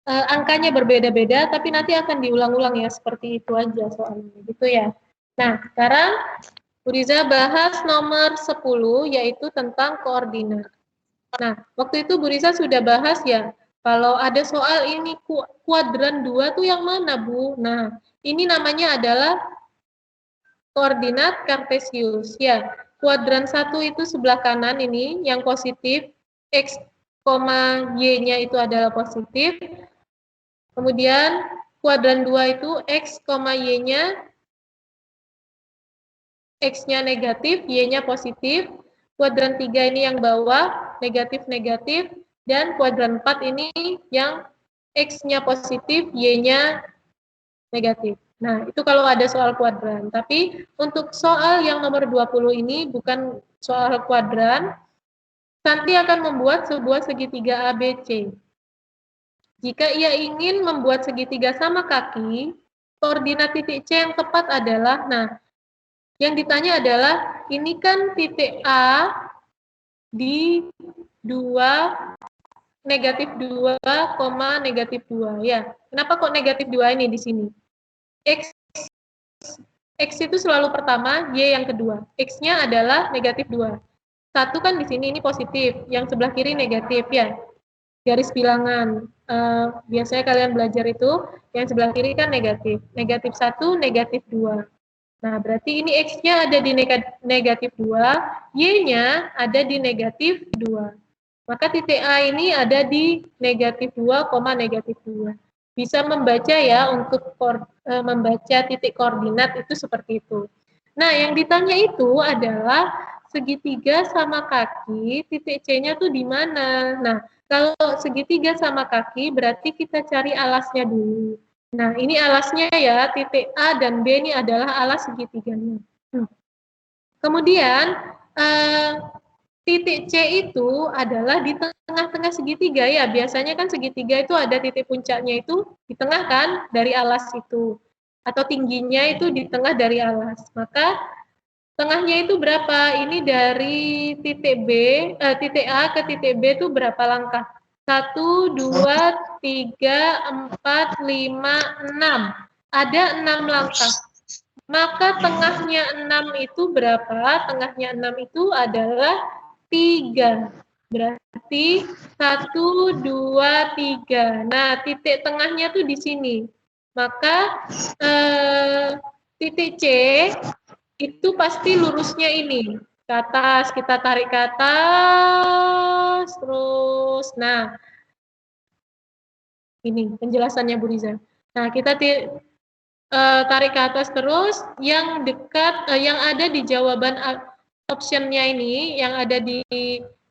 angkanya berbeda-beda, tapi nanti akan diulang-ulang ya, seperti itu aja soalnya, gitu ya. Nah, sekarang Bu Riza bahas nomor 10, yaitu tentang koordinat. Nah, waktu itu Bu Riza sudah bahas ya, kalau ada soal ini kuadran 2 tuh yang mana, Bu? Nah, ini namanya adalah koordinat kartesius. Ya, kuadran 1 itu sebelah kanan ini yang positif, x, y-nya itu adalah positif. Kemudian kuadran 2 itu x, y-nya, x-nya negatif, y-nya positif. Kuadran 3 ini yang bawah, negatif-negatif. Dan kuadran 4 ini yang x-nya positif, y-nya negatif. Nah, itu kalau ada soal kuadran. Tapi untuk soal yang nomor 20 ini bukan soal kuadran, Santi akan membuat sebuah segitiga ABC. Jika ia ingin membuat segitiga sama kaki, koordinat titik C yang tepat adalah, nah, yang ditanya adalah, ini kan titik A di 2, negatif 2, negatif 2. Ya, kenapa kok negatif 2 ini di sini? X itu selalu pertama, Y yang kedua. X-nya adalah negatif 2. 1 kan di sini, ini positif. Yang sebelah kiri negatif, ya. Garis bilangan. Biasanya kalian belajar itu, yang sebelah kiri kan negatif. Negatif 1, negatif 2. Nah, berarti ini X-nya ada di negatif 2, Y-nya ada di negatif 2. Maka titik A ini ada di negatif 2, negatif 2. Bisa membaca ya, untuk membaca titik koordinat itu seperti itu. Nah, yang ditanya itu adalah segitiga sama kaki, titik C-nya tuh di mana? Nah, kalau segitiga sama kaki, berarti kita cari alasnya dulu. Nah, ini alasnya ya, titik A dan B ini adalah alas segitiganya. Kemudian, titik C itu adalah di tengah-tengah segitiga ya. Biasanya kan segitiga itu ada titik puncaknya itu di tengah kan, dari alas itu. Atau tingginya itu di tengah dari alas. Maka tengahnya itu berapa? Ini dari titik titik A ke titik B itu berapa langkah? 1, 2, 3, 4, 5, 6. Ada 6 langkah. Maka tengahnya 6 itu berapa? Tengahnya 6 itu adalah 3. Berarti 1, 2, 3. Nah, titik tengahnya tuh di sini. Maka titik C itu pasti lurusnya ini. Ke atas, kita tarik ke atas, terus. Nah, ini penjelasannya Bu Riza. Nah, kita tarik ke atas terus, yang dekat, yang ada di jawaban optionnya ini, yang ada di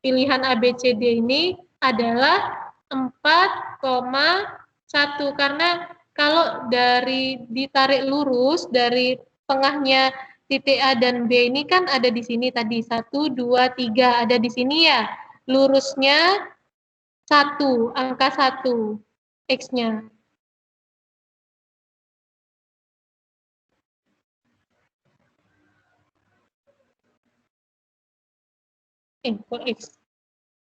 pilihan ABCD ini adalah 4,1. Karena kalau dari ditarik lurus, dari tengahnya titik A dan B ini kan ada di sini tadi, 1, 2, 3, ada di sini ya. Lurusnya 1, angka 1, X-nya. Kok X?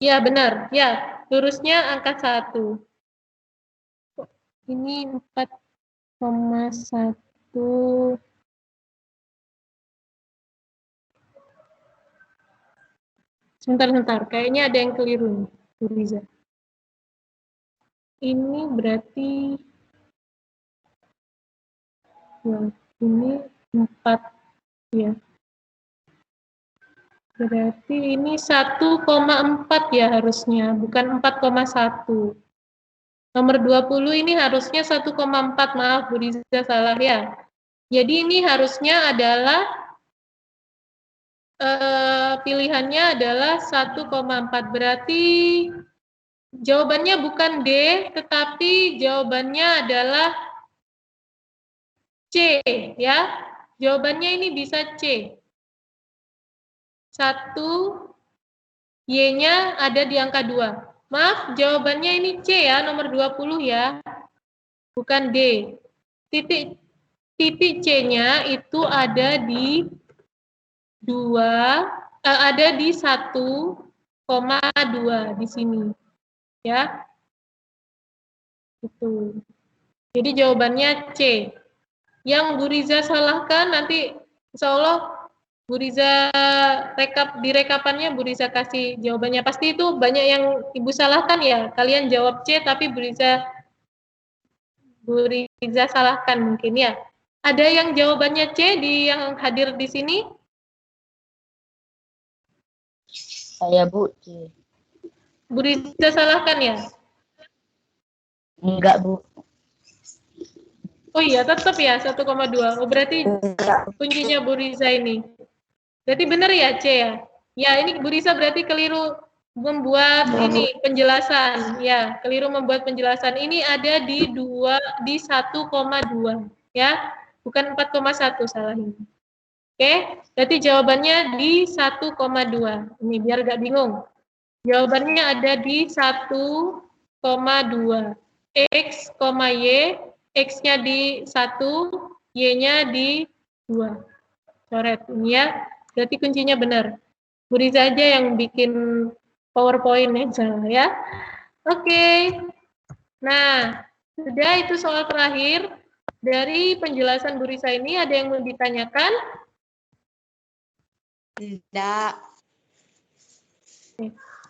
Ya, benar. Ya, lurusnya angka 1. Ini 4,1. Sebentar. Kayaknya ada yang keliru nih, Bu Riza. Ini berarti ya, ini 4 ya. Berarti ini 1,4 ya harusnya, bukan 4,1. Nomor 20 ini harusnya 1,4, maaf Bu Riza salah ya. Jadi ini harusnya adalah pilihannya adalah 1,4. Berarti jawabannya bukan D, tetapi jawabannya adalah C ya. Jawabannya ini bisa C. 1, Y-nya ada di angka 2. Maaf, jawabannya ini C ya, nomor 20 ya. Bukan D. Titik C-nya itu ada di 1,2 di sini. Ya. Itu. Jadi jawabannya C. Yang Bu Riza salahkan nanti insya Allah Bu Riza di rekapannya Bu Riza kasih jawabannya. Pasti itu banyak yang Ibu salahkan ya. Kalian jawab C tapi Bu Riza salahkan mungkin ya. Ada yang jawabannya C yang hadir di sini? Saya Bu. C. Bu Riza salahkan ya? Enggak Bu. Oh iya, tetap ya 1,2. Oh berarti kuncinya Bu Riza ini. Berarti benar ya C ya? Ya ini Bu Riza berarti keliru membuat ini penjelasan. Ya, keliru membuat penjelasan. Ini ada di 1,2 ya. Bukan 4,1 salah ini. Oke, berarti jawabannya di 1,2. Ini biar gak bingung. Jawabannya ada di 1,2. X, Y, X-nya di 1, Y-nya di 2. Coret ini ya. Berarti kuncinya benar. Bu Riza aja yang bikin PowerPoint yang salah ya. Oke. Nah, sudah itu soal terakhir. Dari penjelasan Bu Riza ini ada yang mau ditanyakan? Tidak.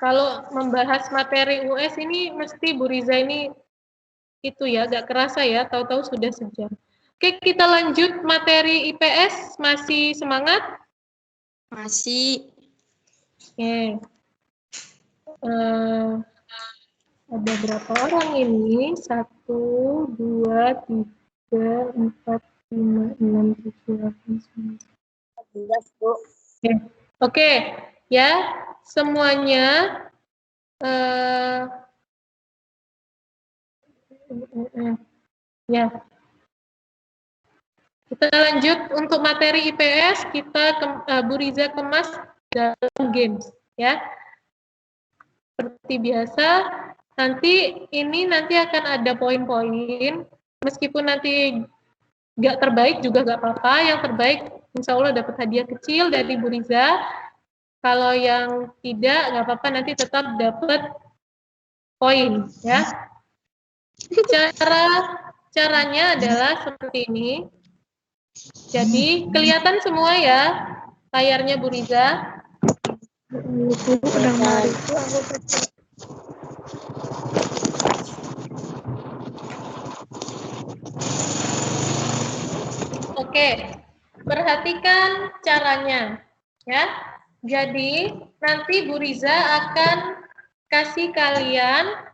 Kalau membahas materi US ini mesti Bu Riza ini itu ya, gak kerasa ya, tahu-tahu sudah sejam. Oke, kita lanjut materi IPS, masih semangat? Masih. Oke. Ada berapa orang ini? 1, 2, 3, 4, 5, 6, 7, 8, 9. 11 Bu. Oke, ya, semuanya ya. Kita lanjut untuk materi IPS, kita Bu Riza kemas dalam games, ya. Seperti biasa, nanti akan ada poin-poin, meskipun nanti nggak terbaik juga nggak apa-apa, yang terbaik insya Allah dapat hadiah kecil dari Bu Riza. Kalau yang tidak, nggak apa-apa, nanti tetap dapat poin, ya. Caranya adalah seperti ini. Jadi, kelihatan semua ya layarnya Bu Riza. Oke, perhatikan caranya, ya. Jadi, nanti Bu Riza akan kasih kalian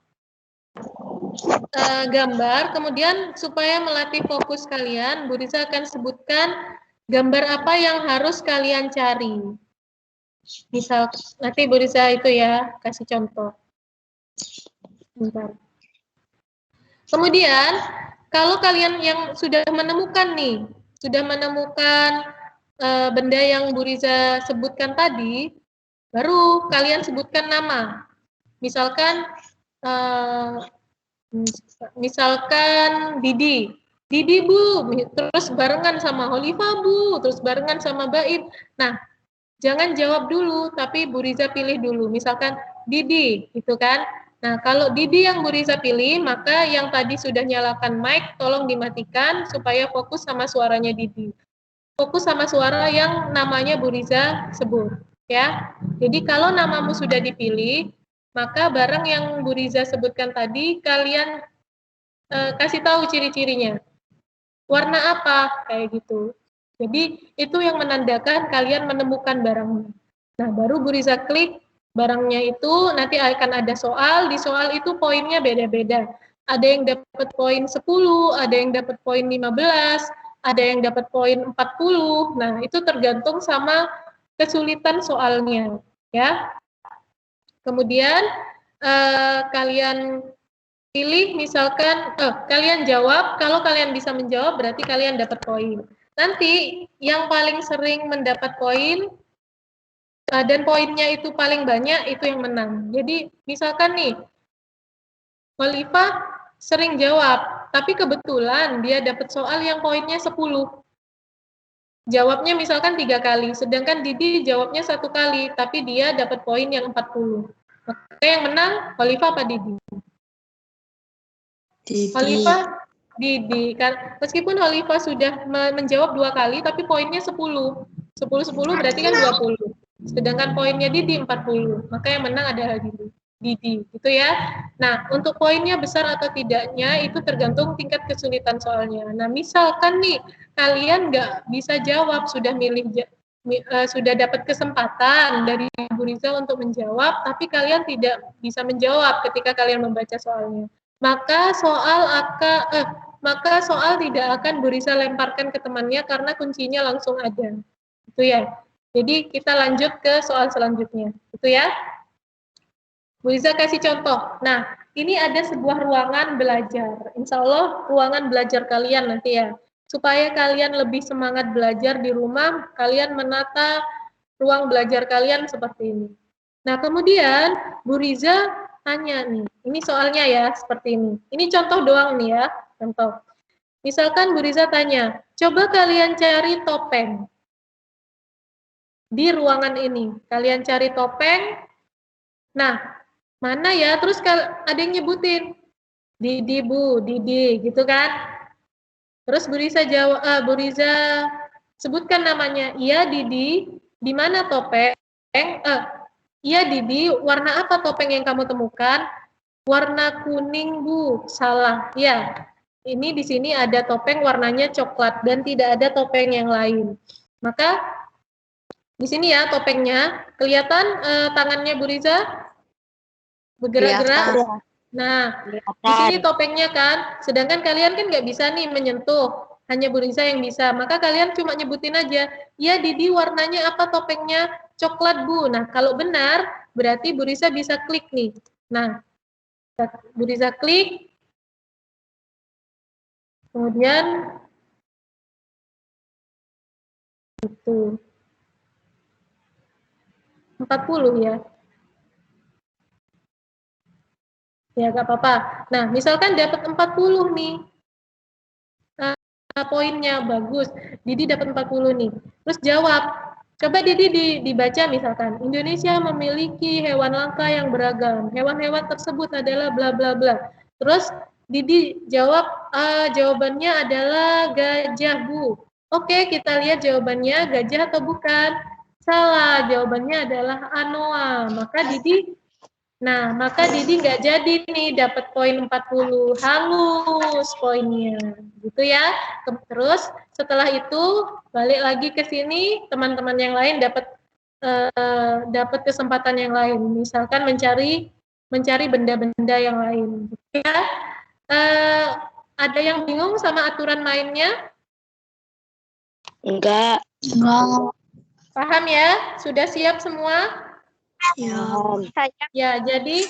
gambar, kemudian supaya melatih fokus kalian, Bu Riza akan sebutkan gambar apa yang harus kalian cari. Misal, nanti Bu Riza itu ya, kasih contoh. Bentar. Kemudian, kalau kalian yang sudah menemukan nih, benda yang Bu Riza sebutkan tadi, baru kalian sebutkan nama. Misalkan Didi Bu, terus barengan sama Holifa Bu, terus barengan sama Baim. Nah, jangan jawab dulu, tapi Bu Riza pilih dulu. Misalkan Didi, gitu kan. Nah, kalau Didi yang Bu Riza pilih, maka yang tadi sudah nyalakan mic, tolong dimatikan supaya fokus sama suaranya Didi. Fokus sama suara yang namanya Bu Riza sebut, ya. Jadi kalau namamu sudah dipilih, maka barang yang Bu Riza sebutkan tadi, kalian kasih tahu ciri-cirinya. Warna apa? Kayak gitu. Jadi itu yang menandakan kalian menemukan barangnya. Nah, baru Bu Riza klik barangnya itu, nanti akan ada soal, di soal itu poinnya beda-beda. Ada yang dapat poin 10, ada yang dapat poin 15, ada yang dapat poin 40. Nah, itu tergantung sama kesulitan soalnya, ya. Kemudian kalian pilih, misalkan kalian jawab, kalau kalian bisa menjawab berarti kalian dapat poin. Nanti yang paling sering mendapat poin dan poinnya itu paling banyak, itu yang menang. Jadi misalkan nih, Walifah sering jawab, tapi kebetulan dia dapat soal yang poinnya 10. Jawabnya misalkan 3 kali, sedangkan Didi jawabnya 1 kali, tapi dia dapat poin yang 40. Maka yang menang, Walifah apa Didi? Walifah Didi. Meskipun Walifah sudah menjawab 2 kali, tapi poinnya 10. 10 berarti kan 20. Sedangkan poinnya Didi 40. Maka yang menang adalah Didi. Gitu ya. Nah, untuk poinnya besar atau tidaknya itu tergantung tingkat kesulitan soalnya. Nah, misalkan nih kalian nggak bisa jawab, sudah sudah dapat kesempatan dari Bu Riza untuk menjawab, tapi kalian tidak bisa menjawab ketika kalian membaca soalnya. Maka soal tidak akan Bu Riza lemparkan ke temannya karena kuncinya langsung ada. Itu ya. Jadi kita lanjut ke soal selanjutnya. Itu ya. Bu Riza kasih contoh. Nah, ini ada sebuah ruangan belajar. Insya Allah ruangan belajar kalian nanti ya. Supaya kalian lebih semangat belajar di rumah, kalian menata ruang belajar kalian seperti ini. Nah, kemudian Bu Riza tanya nih, ini soalnya ya seperti ini. Ini contoh doang nih ya, contoh. Misalkan Bu Riza tanya, coba kalian cari topeng di ruangan ini. Kalian cari topeng. Nah, mana ya? Terus ada yang nyebutin, Didi Bu, Didi, gitu kan? Terus Bu Riza sebutkan namanya. Iya Didi, di mana topeng? Iya Didi, warna apa topeng yang kamu temukan? Warna kuning Bu, salah. Ya, ini di sini ada topeng warnanya coklat dan tidak ada topeng yang lain. Maka di sini ya topengnya, kelihatan tangannya Bu Riza bergerak-gerak. Nah, di sini topengnya kan, sedangkan kalian kan nggak bisa nih menyentuh, hanya Bu Riza yang bisa. Maka kalian cuma nyebutin aja, ya Didi warnanya apa topengnya? Coklat Bu. Nah, kalau benar, berarti Bu Riza bisa klik nih. Nah, Bu Riza klik, kemudian itu 40 ya. Ya, nggak apa-apa. Nah, misalkan dapat 40 nih. Poinnya bagus. Didi dapat 40 nih. Terus jawab. Coba Didi dibaca misalkan. Indonesia memiliki hewan langka yang beragam. Hewan-hewan tersebut adalah bla bla bla. Terus Didi jawab, jawabannya adalah gajah Bu. Oke, kita lihat jawabannya gajah atau bukan. Salah, jawabannya adalah anoa. Maka Didi nggak jadi nih dapat poin 40, halus poinnya, gitu ya. Terus setelah itu balik lagi ke sini, teman-teman yang lain dapat kesempatan yang lain, misalkan mencari benda-benda yang lain, gitu ya. Ada yang bingung sama aturan mainnya? Enggak. Paham ya? Sudah siap semua? Ya, jadi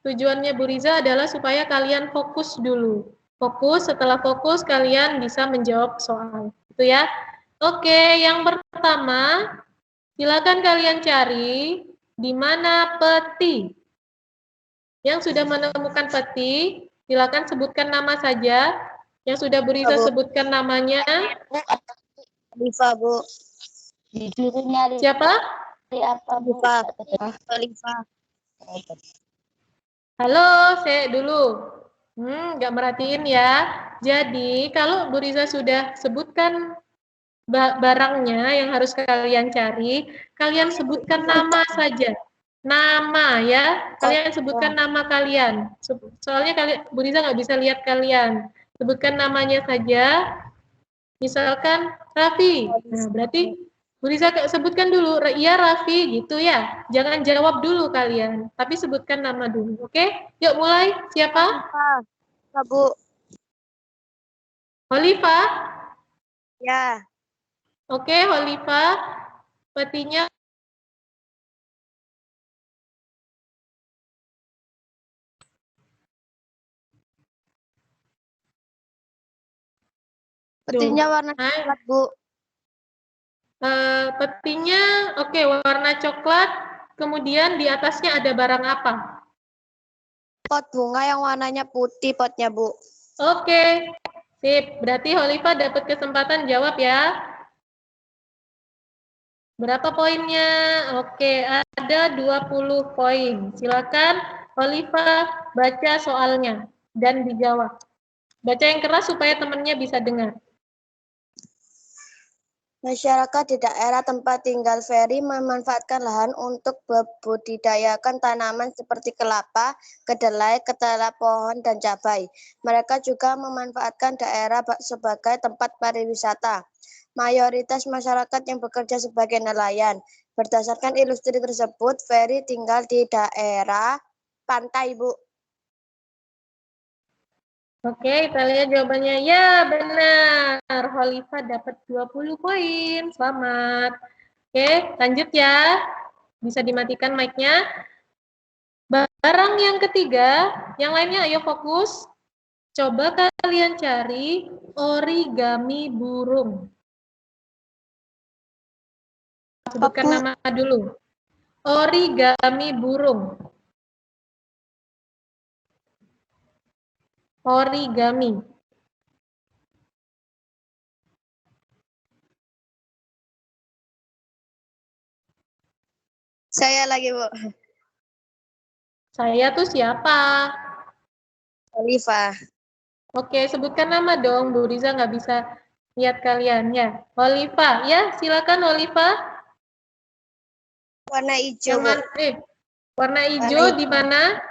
tujuannya Bu Riza adalah supaya kalian fokus dulu. Fokus, setelah fokus kalian bisa menjawab soal. Itu ya. Oke, yang pertama, silakan kalian cari di mana peti. Yang sudah menemukan peti, silakan sebutkan nama saja. Yang sudah Bu Riza sebutkan namanya. Rifa, Bu. Disuruh nyari Siapa? apa, Bu? Olivia. Halo, saya dulu. Nggak merhatiin ya. Jadi, kalau Bu Riza sudah sebutkan barangnya yang harus kalian cari, kalian sebutkan nama saja. Nama ya, kalian sebutkan nama kalian. Soalnya Bu Riza nggak bisa lihat kalian. Sebutkan namanya saja. Misalkan Raffi. Nah, berarti Bu Riza sebutkan dulu, iya Raffi gitu ya. Jangan jawab dulu kalian, tapi sebutkan nama dulu. Oke? Yuk mulai. Siapa? Bu. Holifa? Ya. Oke, Holifa. Petinya Petinya warna coklat, Bu. Petinya oke, warna coklat. Kemudian di atasnya ada barang apa? Pot bunga yang warnanya putih potnya, Bu. Oke, sip. Berarti Holifa dapat kesempatan jawab ya. Berapa poinnya? Oke, ada 20 poin. Silakan Holifa baca soalnya dan dijawab. Baca yang keras supaya temannya bisa dengar. Masyarakat di daerah tempat tinggal Ferry memanfaatkan lahan untuk membudidayakan tanaman seperti kelapa, kedelai, ketela pohon, dan cabai. Mereka juga memanfaatkan daerah sebagai tempat pariwisata. Mayoritas masyarakat yang bekerja sebagai nelayan. Berdasarkan ilustrasi tersebut, Ferry tinggal di daerah pantai, Bu. Oke, kita lihat jawabannya. Ya, benar. Holifa dapat 20 poin. Selamat. Oke, lanjut ya. Bisa dimatikan mic-nya. Barang yang ketiga, yang lainnya ayo fokus. Coba kalian cari origami burung. Sebutkan nama dulu. Origami burung. Origami. Saya lagi, Bu. Saya tuh siapa? Oliva. Oke, sebutkan nama dong. Bu Riza nggak bisa lihat kalian ya. Oliva, ya silakan Oliva. Warna hijau, Bu. Warna hijau di mana?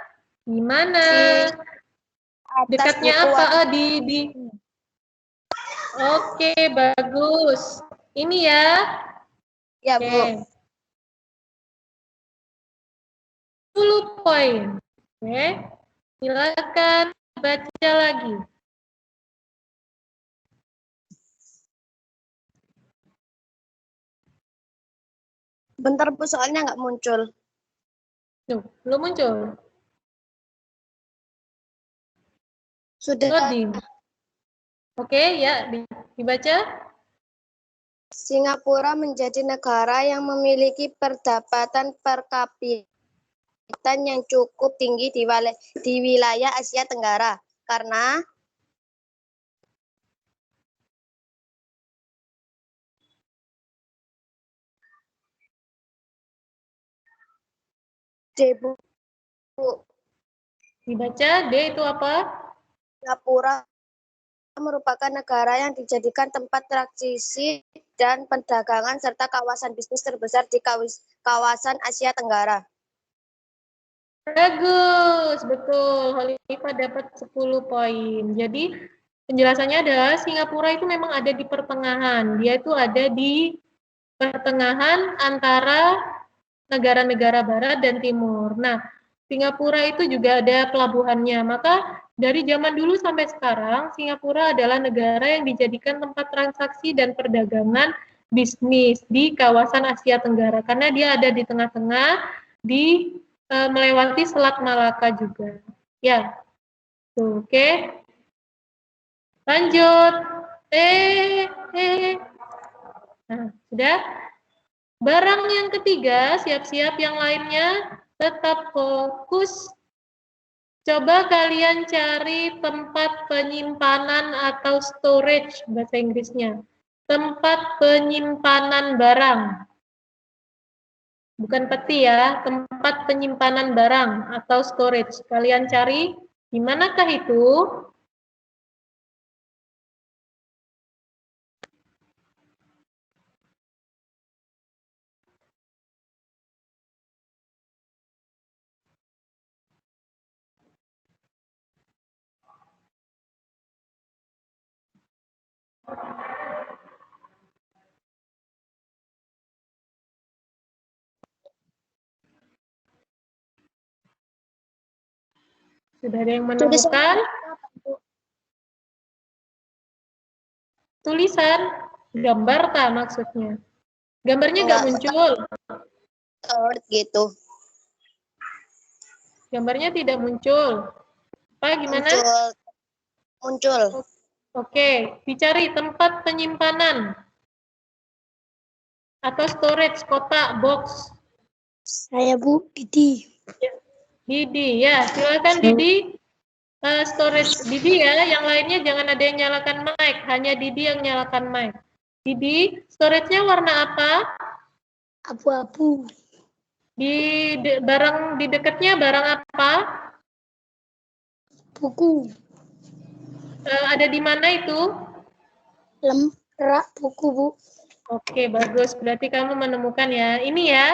Di mana? Dekatnya apa? Oke, bagus. Ini ya. Ya, Bu. 10 poin. Oke. Silakan baca lagi. Bentar, Bu, soalnya nggak muncul. Tuh, belum muncul. Sudah. Oke, ya, dibaca. Singapura menjadi negara yang memiliki pendapatan per kapita yang cukup tinggi di wilayah Asia Tenggara. Karena Bu. Dibaca, D itu apa? Singapura merupakan negara yang dijadikan tempat transaksi dan perdagangan serta kawasan bisnis terbesar di kawasan Asia Tenggara. Bagus, betul. Holifa dapat 10 poin. Jadi, penjelasannya adalah Singapura itu memang ada di pertengahan. Dia itu ada di pertengahan antara negara-negara barat dan timur. Nah, Singapura itu juga ada pelabuhannya. Maka dari zaman dulu sampai sekarang, Singapura adalah negara yang dijadikan tempat transaksi dan perdagangan bisnis di kawasan Asia Tenggara. Karena dia ada di tengah-tengah, melewati Selat Malaka juga. Ya, oke. Lanjut. Nah, sudah. Barang yang ketiga, siap-siap yang lainnya, tetap fokus. Coba kalian cari tempat penyimpanan atau storage bahasa Inggrisnya. tempat penyimpanan barang. Bukan peti ya, tempat penyimpanan barang atau storage. Kalian cari di manakah itu? Sudah ada yang menemukan? Tulisan, gambar tak maksudnya? Gambarnya nggak muncul. Gitu. Gambarnya tidak muncul. Apa gimana? Muncul. Oke, dicari tempat penyimpanan atau storage, kotak, box. Saya Bu, Didi. Didi, ya silakan Didi. Storage Didi ya, yang lainnya jangan ada yang nyalakan mic, hanya Didi yang nyalakan mic. Didi, storage-nya warna apa? Abu-abu. Barang di dekatnya barang apa? Buku. Ada di mana itu? Rak buku, Bu. Oke, bagus. Berarti kamu menemukan ya. Ini ya.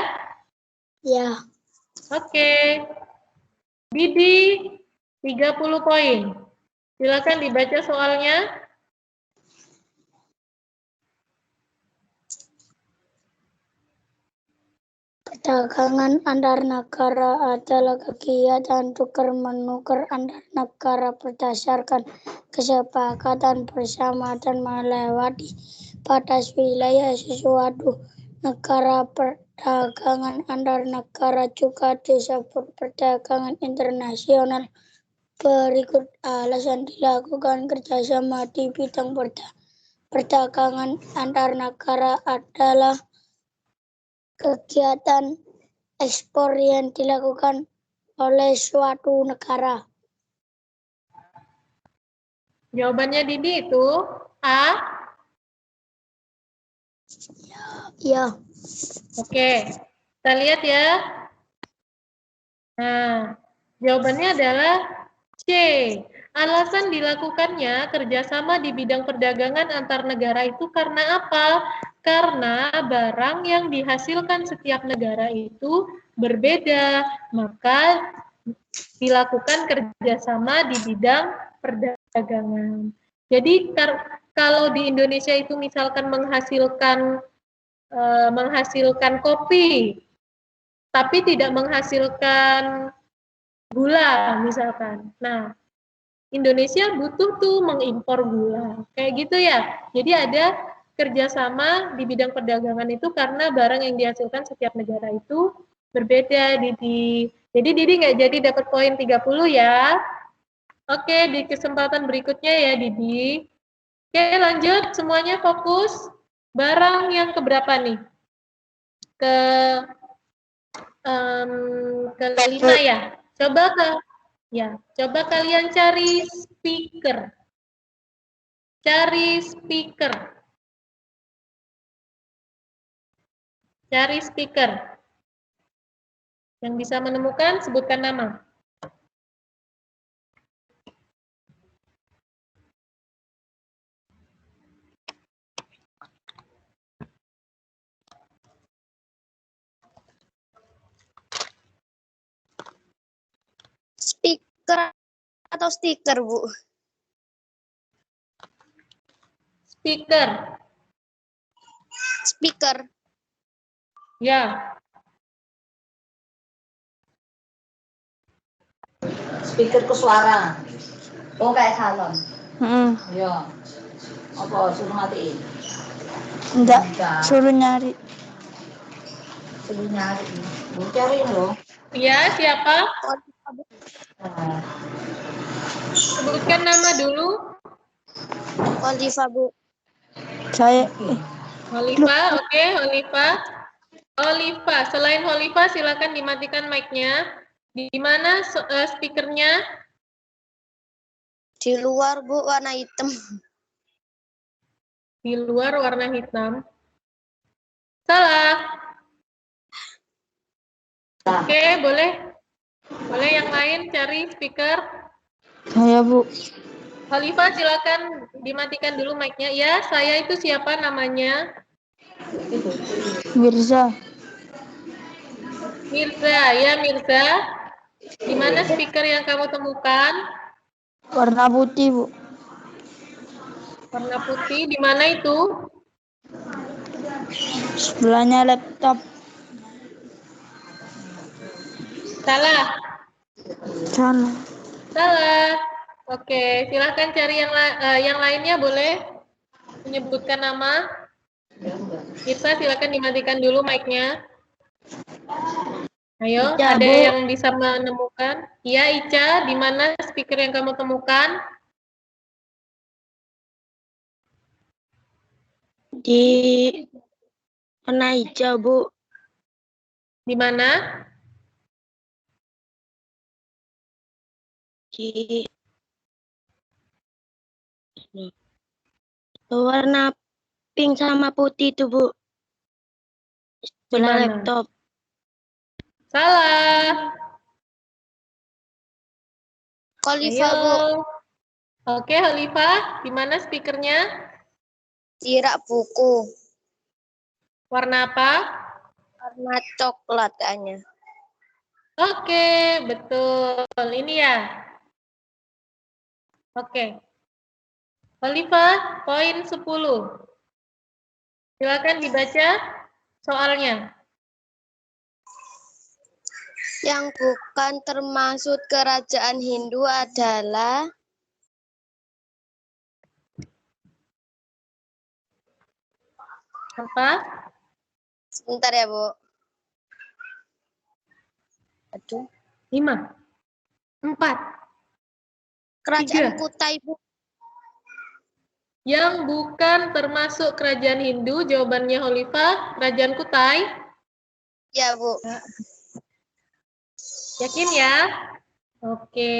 Ya. Oke. Didi, 30 poin. Silakan dibaca soalnya. Perdagangan antar negara adalah kegiatan tukar-menukar antar negara berdasarkan kesepakatan bersama dan melewati batas wilayah sesuatu negara. Perdagangan antar negara juga disebut perdagangan internasional. Berikut alasan dilakukan kerjasama di bidang perdagangan antar negara adalah kegiatan ekspor yang dilakukan oleh suatu negara. Jawabannya Didi itu A. Ya. Oke, kita lihat ya. Nah, jawabannya adalah C. Alasan dilakukannya kerjasama di bidang perdagangan antar negara itu karena apa? Karena barang yang dihasilkan setiap negara itu berbeda, maka dilakukan kerjasama di bidang perdagangan. Jadi kalau di Indonesia itu misalkan menghasilkan kopi, tapi tidak menghasilkan gula misalkan. Nah, Indonesia butuh tuh mengimpor gula, kayak gitu ya. Jadi ada kerjasama di bidang perdagangan itu karena barang yang dihasilkan setiap negara itu berbeda, Didi. Jadi Didi nggak jadi dapat poin 30 ya. Oke, di kesempatan berikutnya ya, Didi. Oke, lanjut. Semuanya fokus. Barang yang keberapa nih? Kelima ya. Coba kalian cari speaker. Cari speaker. Cari speaker. Yang bisa menemukan, sebutkan nama. Speaker atau stiker, Bu? Speaker. Speaker. Ya. Speaker ke suara. Oh, kayak salon. Ya. Apa suruh matiin? Enggak, suruh nyari. Suruh nyari. Mau cariin loh. Ya, siapa? Sebutkan nama dulu. Oliva, Bu. Saya. Oliva, oke, Oliva. Oliva, selain Oliva silakan dimatikan mic-nya. Di mana speakernya? Di luar, Bu, warna hitam. Di luar warna hitam. Salah. Oke, boleh. Boleh yang lain cari speaker. Saya, Bu. Khalifah, silakan dimatikan dulu mic-nya. Ya, saya itu siapa namanya? Mirza. Mirza, ya Mirza. Di mana speaker yang kamu temukan? Warna putih, Bu. Warna putih, di mana itu? Sebelahnya laptop. Salah. Sana. Salah. Oke, silakan cari yang lainnya boleh menyebutkan nama. Mirza, silakan dimatikan dulu mic-nya. Ayo, Ica, ada Bu. yang bisa menemukan? Iya, Ica, di mana speaker yang kamu temukan? Di warna hijau, Bu. Di mana? Di warna pink sama putih itu, Bu. Di Sebelah mana? laptop. Salah. Khalifah, Bu. Ayo. Oke, Khalifah, di mana speakernya? Di rak buku. Warna apa? Warna coklat kayaknya. Oke, betul. Ini ya. Oke. Khalifah, poin 10. Silakan dibaca soalnya. Yang bukan termasuk kerajaan Hindu adalah Apa? sebentar ya, Bu. Aduh. 5, 4, Kerajaan 3. Kutai, Bu. Yang bukan termasuk kerajaan Hindu, jawabannya Khalifah, kerajaan Kutai. Ya, Bu. Yakin ya? Oke,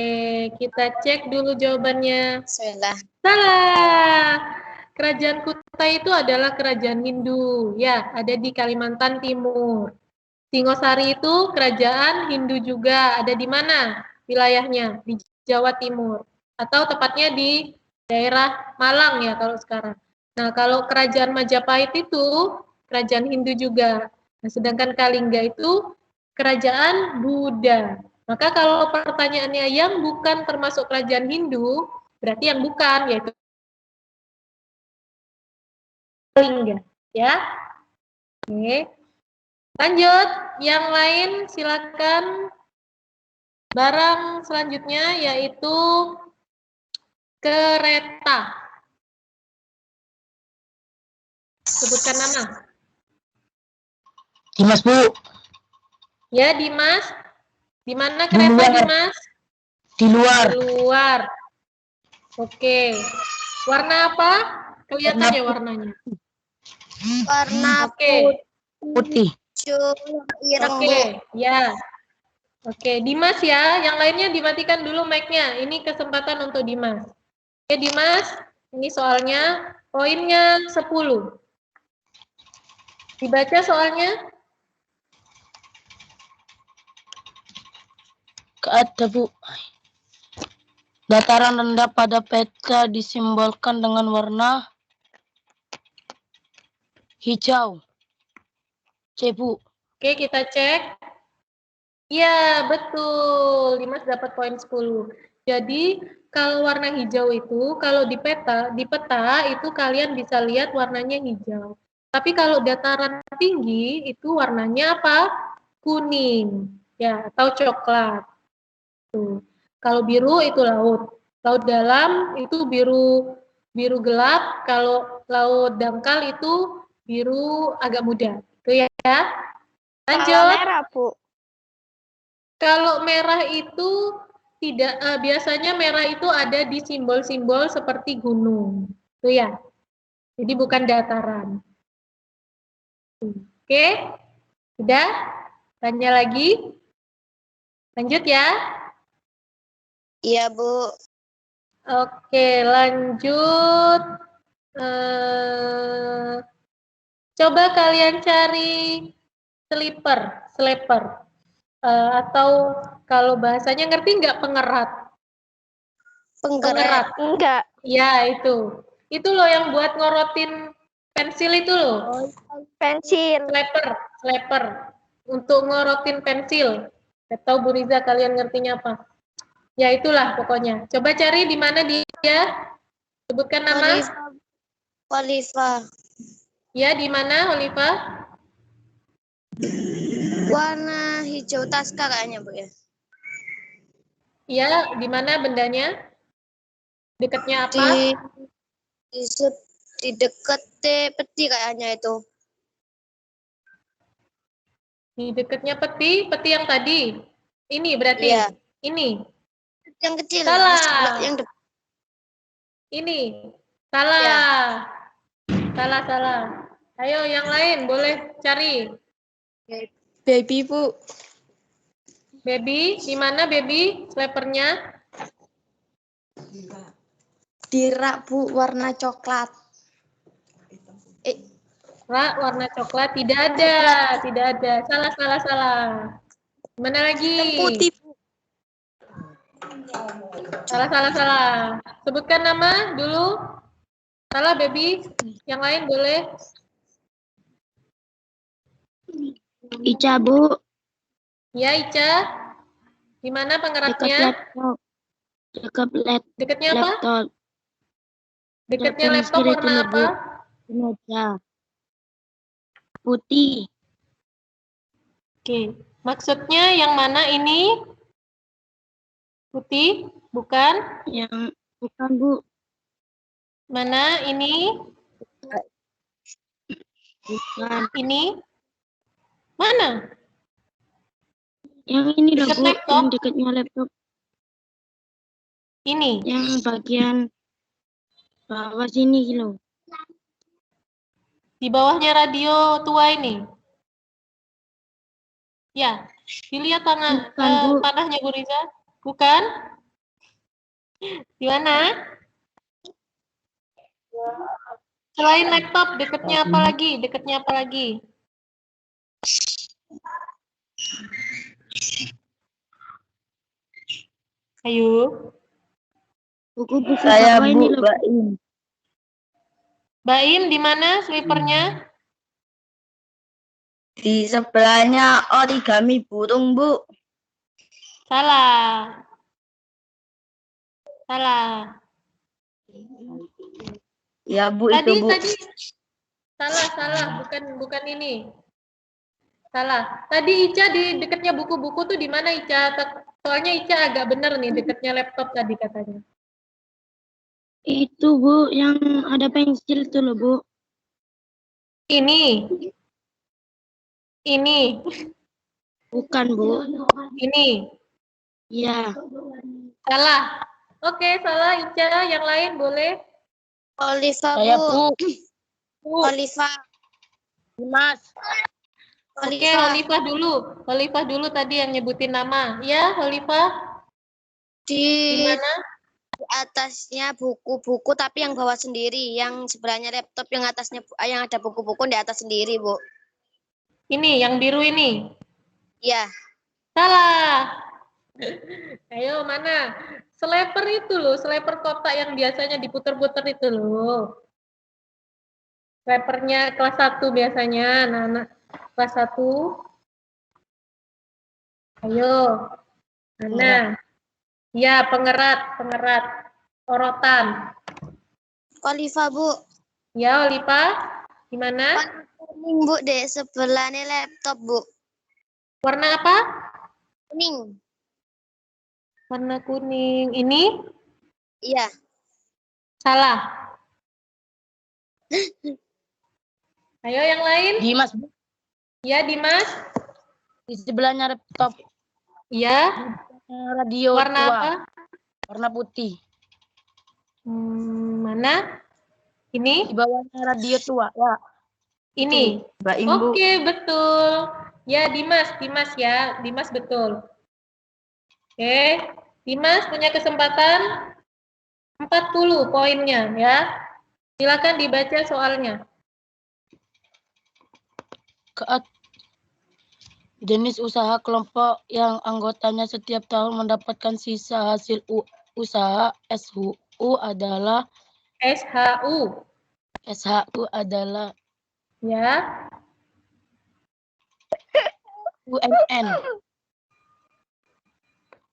kita cek dulu jawabannya. Bismillah. Salah. Kerajaan Kutai itu adalah kerajaan Hindu. Ya, ada di Kalimantan Timur. Singosari itu kerajaan Hindu juga. Ada di mana wilayahnya? Di Jawa Timur. Atau tepatnya di daerah Malang ya kalau sekarang. Nah, kalau kerajaan Majapahit itu kerajaan Hindu juga. Nah, sedangkan Kalingga itu kerajaan Buddha. Maka kalau pertanyaannya yang bukan termasuk kerajaan Hindu, berarti yang bukan, yaitu Kalingga. Ya, oke. Lanjut, yang lain silakan. Barang selanjutnya yaitu kereta. Sebutkan nama. Dimas, Bu. Ya, Dimas. Di mana kereta, Dimas? Di luar. Di luar. Oke. Warna apa? Kelihatan ya warnanya. Warna Oke. Putih. ireng, Bu. Oke, ya. Oke, Dimas ya. Yang lainnya dimatikan dulu mic-nya. Ini kesempatan untuk Dimas. Oke, Dimas. Ini soalnya poinnya 10. Dibaca soalnya. Ada, Bu. Dataran rendah pada peta disimbolkan dengan warna hijau. C, Bu. Oke, kita cek. Ya, betul. Dimas dapat poin 10. Jadi, kalau warna hijau itu, kalau di peta itu kalian bisa lihat warnanya hijau. Tapi kalau dataran tinggi, itu warnanya apa? Kuning, ya, atau coklat. Tuh. Kalau biru itu laut. Laut dalam itu biru gelap, kalau laut dangkal itu biru agak muda. Itu ya. Lanjut. Merah, Bu. Kalau merah itu tidak biasanya merah itu ada di simbol-simbol seperti gunung. Itu ya. Jadi bukan dataran. Oke? Sudah? Tanya lagi? Lanjut ya. Iya, Bu. Oke, lanjut. Coba kalian cari sleeper. Atau kalau bahasanya ngerti nggak pengerat? Penggerak. Enggak. Ya, itu. Itu loh yang buat ngorotin pensil itu loh. Pensil. Sleeper. Untuk ngorotin pensil. Atau Bu Riza kalian ngertinya apa? Ya itulah pokoknya. Coba cari di mana dia. Sebutkan nama. Oliva. Ya, di mana Oliva? Warna hijau taska kayaknya, Bu ya. Iya, di mana bendanya? Dekatnya apa? Di dekat peti kayaknya itu. Di dekatnya peti yang tadi. Ini berarti. Iya. Ini. Yang kecil. Salah. Yang depan. Ini. Salah. Ya. Salah. Ayo yang lain boleh cari. Baby, Bu. Baby, di mana baby? Sleepernya? Di rak, Bu, warna coklat. Rak warna coklat tidak ada. Salah. Mana lagi? Putih, Bu. Salah. Sebutkan nama dulu. Salah baby. Yang lain boleh. Ica, Bu. Ya Ica. Di mana pengeratnya? Dekatnya apa? Laptop. Dekatnya laptop warna apa? Meja. Putih. Oke. Maksudnya yang mana ini? Putih? Bukan? Yang bukan, Bu. Mana ini? Bukan. Ini? Mana? Yang ini loh, Dekat Bu. laptop? Yang dekatnya laptop. Ini? Yang bagian bawah sini loh. Di bawahnya radio tua ini? Ya. Dilihat panahnya Bu Riza? Bukan? Di mana? Selain laptop, dekatnya apa lagi? Ayo. Buku-buku Saya bawah Bu ini loh. Baim. Baim di mana sweepernya? Di sebelahnya origami burung, Bu. Salah. Ya, Bu, Tadi itu, Bu. salah, bukan ini. Salah. Tadi Ica di dekatnya buku-buku tuh di mana Ica? Soalnya Ica agak bener nih dekatnya laptop tadi katanya. Itu, Bu, yang ada pensil tuh loh, Bu. Ini. Bukan, Bu. Ini. Iya. Salah. Oke, salah Ica. Yang lain boleh? Oliva, Saya, Bu. Bu. Oliva. Mas. Oke, Olivia dulu tadi yang nyebutin nama. Ya, Olivia. Di mana? Di atasnya buku-buku tapi yang bawah sendiri, yang sebelahnya laptop yang atasnya yang ada buku-buku di atas sendiri, Bu. Ini yang biru ini. Iya. Salah. Ayo mana? Sleeper itu loh, sleeper kotak yang biasanya diputer-puter itu loh. Sleepernya kelas 1 biasanya, anak-anak kelas 1. Ayo. Mana? Ya, pengerat. Orotan. Oliva, Bu. Ya, Oliva. Di mana? Kuning, Bu, deh sebelahnya laptop, Bu. Warna apa? Kuning. Warna kuning. Ini? Iya. Salah. Ayo yang lain. Dimas, Bu. Ya, Dimas. Di sebelahnya laptop. Ya. Radio warna tua. Apa? Warna putih. Mana? Ini? Di bawahnya radio tua, ya. Ini. Baim, Bu. Oke, betul. Ya, Dimas ya. Dimas betul. Oke. Dimas punya kesempatan 40 poinnya ya. Silakan dibaca soalnya. Jenis usaha kelompok yang anggotanya setiap tahun mendapatkan sisa hasil usaha SHU adalah SHU. SHU adalah Ya. UMN.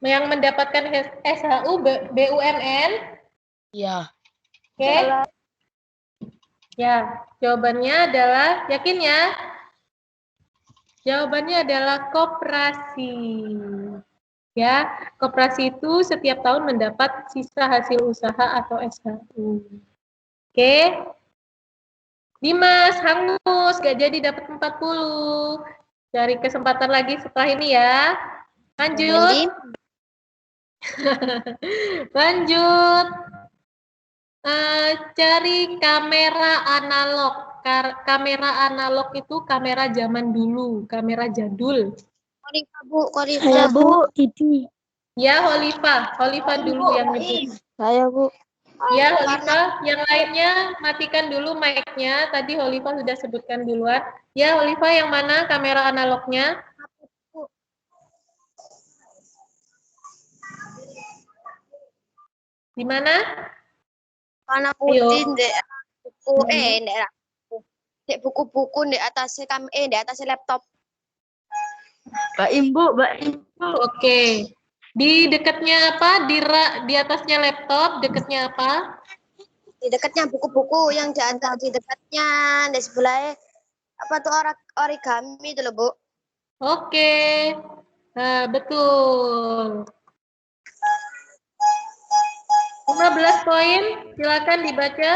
Yang mendapatkan SHU BUMN? Ya. Oke. Ya, jawabannya adalah, yakin ya? Jawabannya adalah koperasi. Ya, koperasi itu setiap tahun mendapat sisa hasil usaha atau SHU. Oke. Dimas, hangus, gak jadi dapat 40. Cari kesempatan lagi setelah ini ya. Lanjut. Lanjut. Cari kamera analog. Kamera analog itu kamera zaman dulu, kamera jadul. Korifah, Bu. Korifah. Saya Bu, Didi. Ya, Holifah dulu yang nyebut. Saya Bu. Ya, Holifah. Yang lainnya matikan dulu mic-nya. Tadi Holifah sudah sebutkan duluan. Ya, Holifah yang mana kamera analognya? Di mana? Warna putih ndek buku ndek buku-buku ndek atas laptop. Mbak Imbu. Oke. Di dekatnya apa? Di atasnya laptop, dekatnya apa? Di dekatnya buku-buku yang di dekatnya di sebelah apa tuh origami itu loh, Bu. Oke. Nah, betul. 15 poin, silakan dibaca.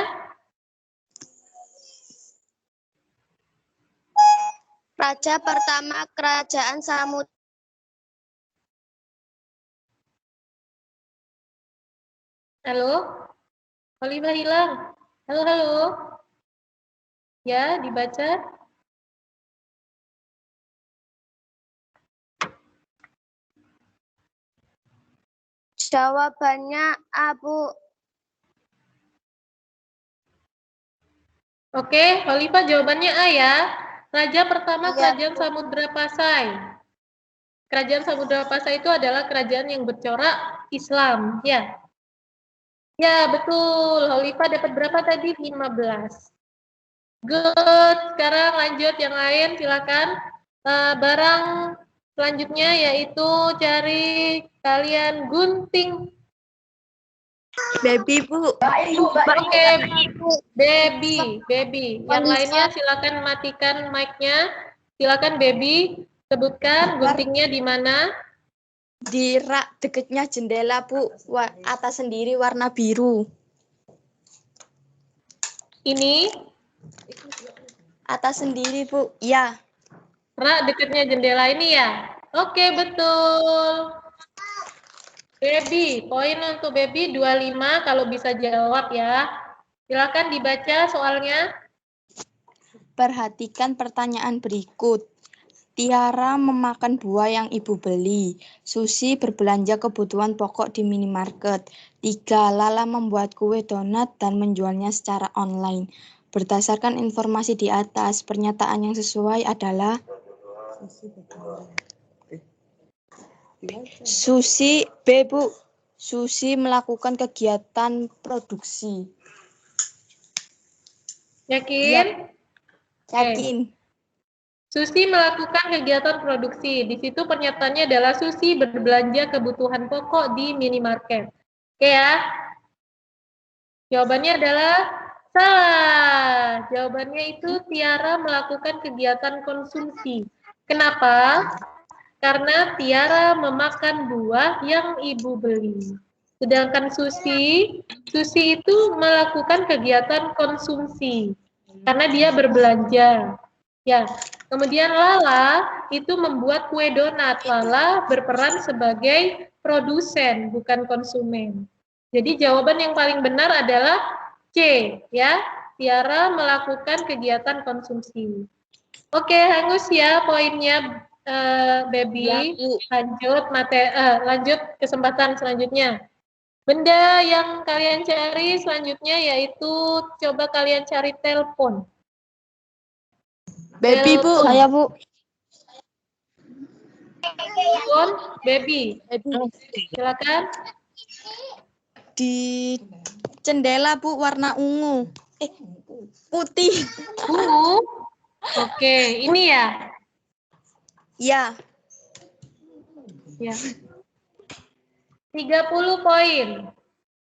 Raja pertama Kerajaan Samudra. Halo? Holifah hilang. Halo. Ya, dibaca. Jawabannya Abu. Oke, Holifah jawabannya A ya. Raja pertama Iya. Kerajaan Samudra Pasai. Kerajaan Samudra Pasai itu adalah kerajaan yang bercorak Islam, ya. Ya, betul. Holifah dapat berapa tadi? 15. Good. Sekarang lanjut yang lain, silakan. Barang selanjutnya yaitu cari kalian gunting. Baby Bu. Oke, baby. Yang lainnya silakan matikan mic-nya. Silakan baby, sebutkan guntingnya di mana? Di rak dekatnya jendela Bu. Atas sendiri warna biru. Ini? Atas sendiri Bu. Ya. Rak dekatnya jendela ini ya? Oke, betul. Baby, poin untuk baby 25 kalau bisa jawab ya. Silakan dibaca soalnya. Perhatikan pertanyaan berikut. Tiara memakan buah yang ibu beli. Susi berbelanja kebutuhan pokok di minimarket. 3. Lala membuat kue donat dan menjualnya secara online. Berdasarkan informasi di atas, pernyataan yang sesuai adalah Susi melakukan kegiatan produksi. Yakin? Yakin. Susi melakukan kegiatan produksi. Di situ pernyataannya adalah Susi berbelanja kebutuhan pokok di minimarket. Oke ya? Jawabannya adalah salah. Jawabannya itu Tiara melakukan kegiatan konsumsi. Kenapa? Karena Tiara memakan buah yang ibu beli. Sedangkan Susi itu melakukan kegiatan konsumsi. Karena dia berbelanja. Ya, kemudian Lala itu membuat kue donat. Lala berperan sebagai produsen, bukan konsumen. Jadi jawaban yang paling benar adalah C, ya. Tiara melakukan kegiatan konsumsi. Oke, hangus ya poinnya, baby. Ya, lanjut kesempatan selanjutnya. Benda yang kalian cari selanjutnya yaitu coba kalian cari telepon. Baby, Bu. Saya, Bu. Telepon, baby. Silakan. Di jendela, Bu, warna ungu. Putih. Ungu. Oke, ini ya. Ya. Ya. 30 poin.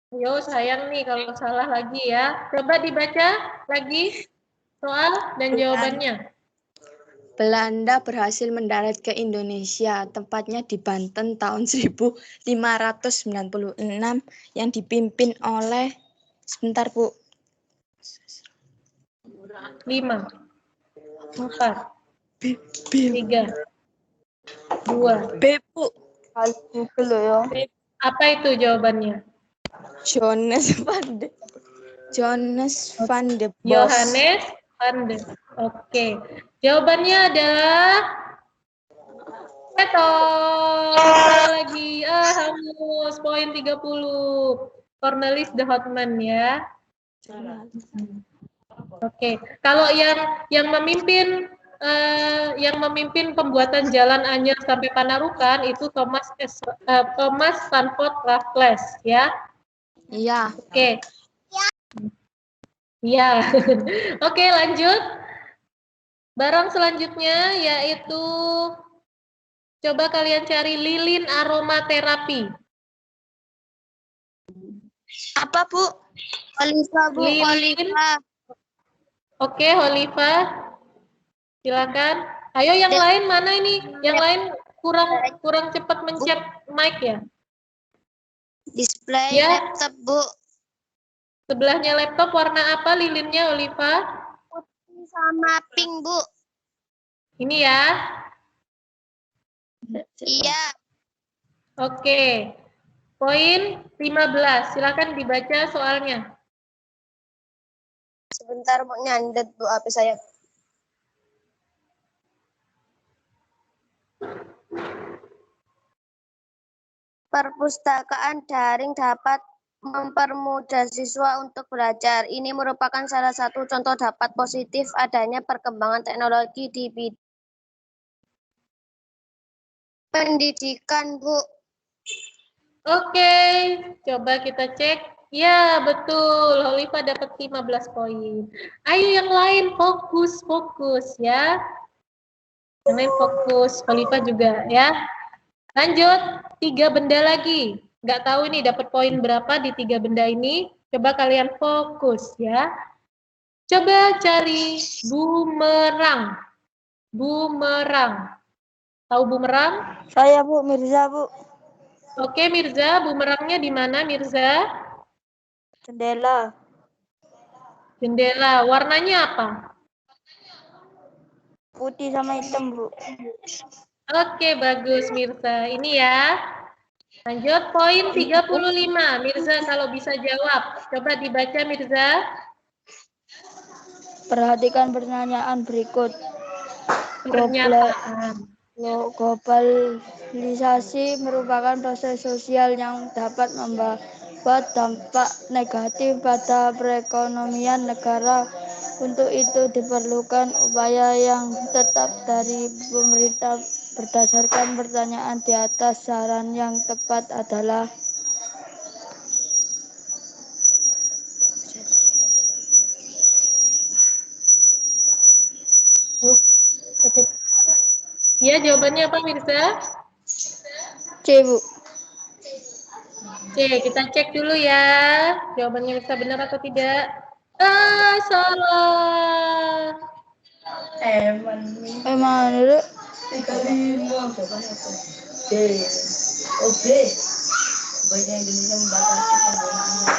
Yo, sayang nih kalau salah lagi ya. Coba dibaca lagi soal dan jawabannya. Belanda berhasil mendarat ke Indonesia, tepatnya di Banten tahun 1596 yang dipimpin oleh, sebentar Bu, 5, 4, 3, 2. B Bu. Google ya. Apa itu jawabannya? Johannes van de Bos. Johannes van de. Oke. Jawabannya adalah betul. Lagi. Hangus. Poin 30. Cornelis de Houtman ya. Oke. Kalau yang memimpin pembuatan jalan anyar sampai Panarukan itu Thomas Stanford Raffles ya. Iya. Oke. Iya. Oke, lanjut. Barang selanjutnya yaitu coba kalian cari lilin aromaterapi. Apa Bu? Oliva, Bu. Lilin. Oliva. Oke, Oliva. Silakan. Ayo yang lain mana ini? Yang lain kurang cepat mencet mic ya. Display Ya. laptop, Bu. Sebelahnya laptop warna apa lilinnya, Oliva? Putih sama pink, Bu. Ini ya. Iya. Oke. Poin 15. Silakan dibaca soalnya. Sebentar, Bu, nyandet, Bu, HP saya. Perpustakaan daring dapat mempermudah siswa untuk belajar. Ini merupakan salah satu contoh dampak positif adanya perkembangan teknologi di bidang pendidikan, Bu. Oke, coba kita cek. Ya, betul. Oliva dapat 15 poin. Ayo yang lain fokus ya. Yang lain fokus. Oliva juga ya. Lanjut, 3 benda lagi. Nggak tahu ini dapat poin berapa di 3 benda ini. Coba kalian fokus ya. Coba cari bumerang. Bumerang. Tahu bumerang? Saya, Bu. Mirza, Bu. Oke, Mirza. Bumerangnya di mana, Mirza? Jendela. Jendela. Warnanya apa? Putih sama hitam, Bu. Oke, bagus, Mirza. Ini ya. Lanjut, poin 35. Mirza, kalau bisa jawab. Coba dibaca, Mirza. Perhatikan pertanyaan berikut. Pernyataan. Globalisasi merupakan proses sosial yang dapat membuat dampak negatif pada perekonomian negara. Untuk itu diperlukan upaya yang tetap dari pemerintah. Berdasarkan pertanyaan di atas, saran yang tepat adalah Ya, jawabannya apa, Mirza? C, Bu. C, kita cek dulu ya. Jawabannya Mirza benar atau tidak? Salah. Mana dulu? 35 jawabannya apa? D. Oh, B. Bahasa Indonesia membatasi penggunaannya.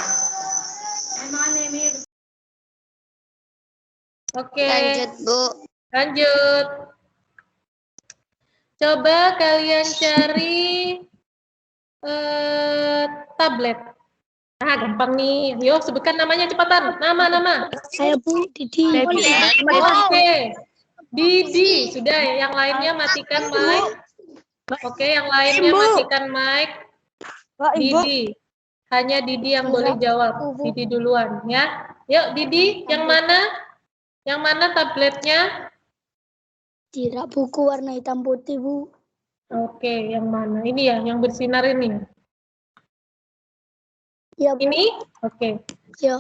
Oke. Lanjut, Bu. Lanjut. Coba kalian cari tablet. Gampang nih. Yuk, sebutkan namanya cepatan. Nama. Saya, Bu. Didi. Oke. Didi. Sudah, yang lainnya matikan mic. Oke, yang lainnya matikan mic. Didi. Hanya Didi yang boleh jawab. Didi duluan ya. Yuk Didi, yang mana? Yang mana tabletnya? Tidak, buku warna hitam putih, Bu. Oke, yang mana? Ini ya, yang bersinar ini. Ya, Bu. Ini? Oke. Ya.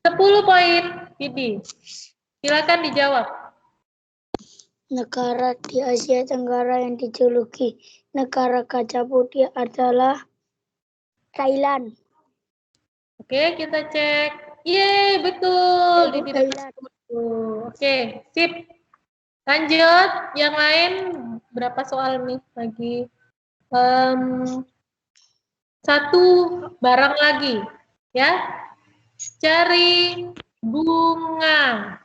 10 poin, Didi. Silakan dijawab. Negara di Asia Tenggara yang dijuluki negara kaca putih adalah Thailand. Oke, kita cek. Yeay, betul. Didi dapat 10. Oke, sip. Lanjut, yang lain berapa soal nih lagi? Satu barang lagi, ya. Cari bunga.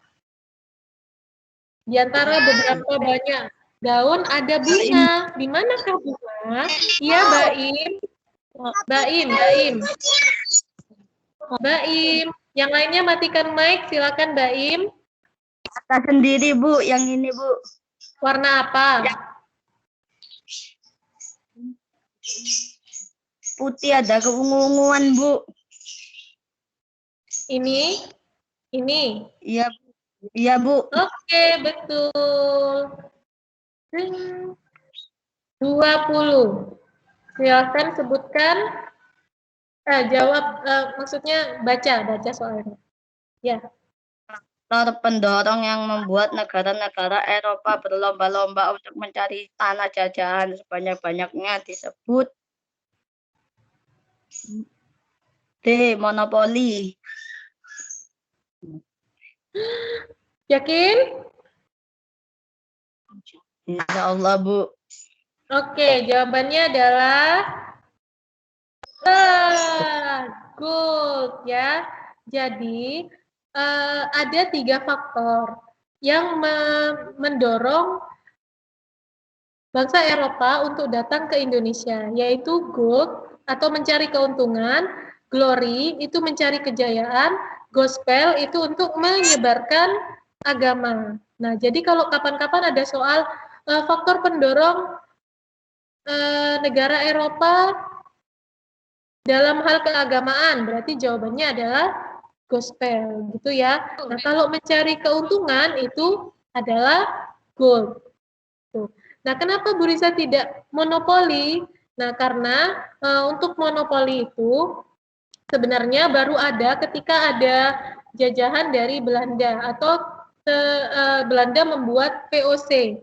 Di antara beberapa banyak daun ada bunga. Di manakah bunga? Iya, Baim. Baim. Yang lainnya matikan mic, silakan Baim. Kata sendiri, Bu, yang ini, Bu. Warna apa? Putih, ada keunguan, Bu. Ini? Iya, iya, Bu. Oke, betul. 20. Silakan sebutkan. Jawab, maksudnya baca soalnya. Ya. Faktor pendorong yang membuat negara-negara Eropa berlomba-lomba untuk mencari tanah jajahan sebanyak-banyaknya disebut D. Monopoli. Yakin? Insya Allah, Bu. Oke, jawabannya adalah good ya. Jadi ada 3 faktor yang mendorong bangsa Eropa untuk datang ke Indonesia, yaitu gold atau mencari keuntungan, glory itu mencari kejayaan, gospel itu untuk menyebarkan agama. Nah, jadi kalau kapan-kapan ada soal faktor pendorong negara Eropa dalam hal keagamaan, berarti jawabannya adalah gospel, gitu ya. Nah, kalau mencari keuntungan itu adalah gold. Tuh. Nah, kenapa Bu Risa tidak monopoli? Nah, karena untuk monopoli itu sebenarnya baru ada ketika ada jajahan dari Belanda atau Belanda membuat VOC.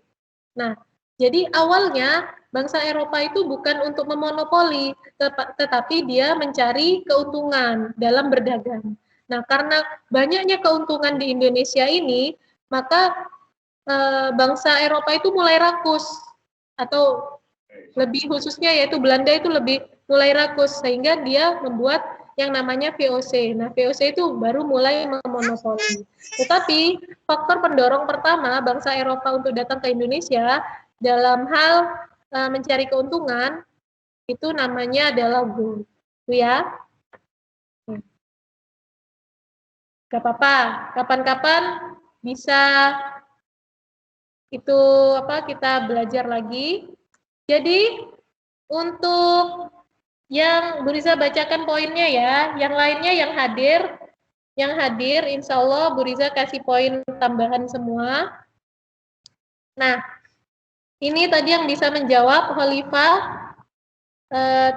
Nah, jadi awalnya bangsa Eropa itu bukan untuk memonopoli, tetapi dia mencari keuntungan dalam berdagang. Nah, karena banyaknya keuntungan di Indonesia ini, maka bangsa Eropa itu mulai rakus, atau lebih khususnya yaitu Belanda itu lebih mulai rakus, sehingga dia membuat yang namanya VOC. Nah, VOC itu baru mulai memonopoli. Tetapi faktor pendorong pertama bangsa Eropa untuk datang ke Indonesia dalam hal mencari keuntungan itu namanya adalah gold. Itu ya. Gak apa-apa, kapan-kapan bisa itu kita belajar lagi. Jadi untuk yang Bu Riza bacakan poinnya ya, yang lainnya yang hadir insya Allah Bu Riza kasih poin tambahan semua. Nah, ini tadi yang bisa menjawab Khalifah 30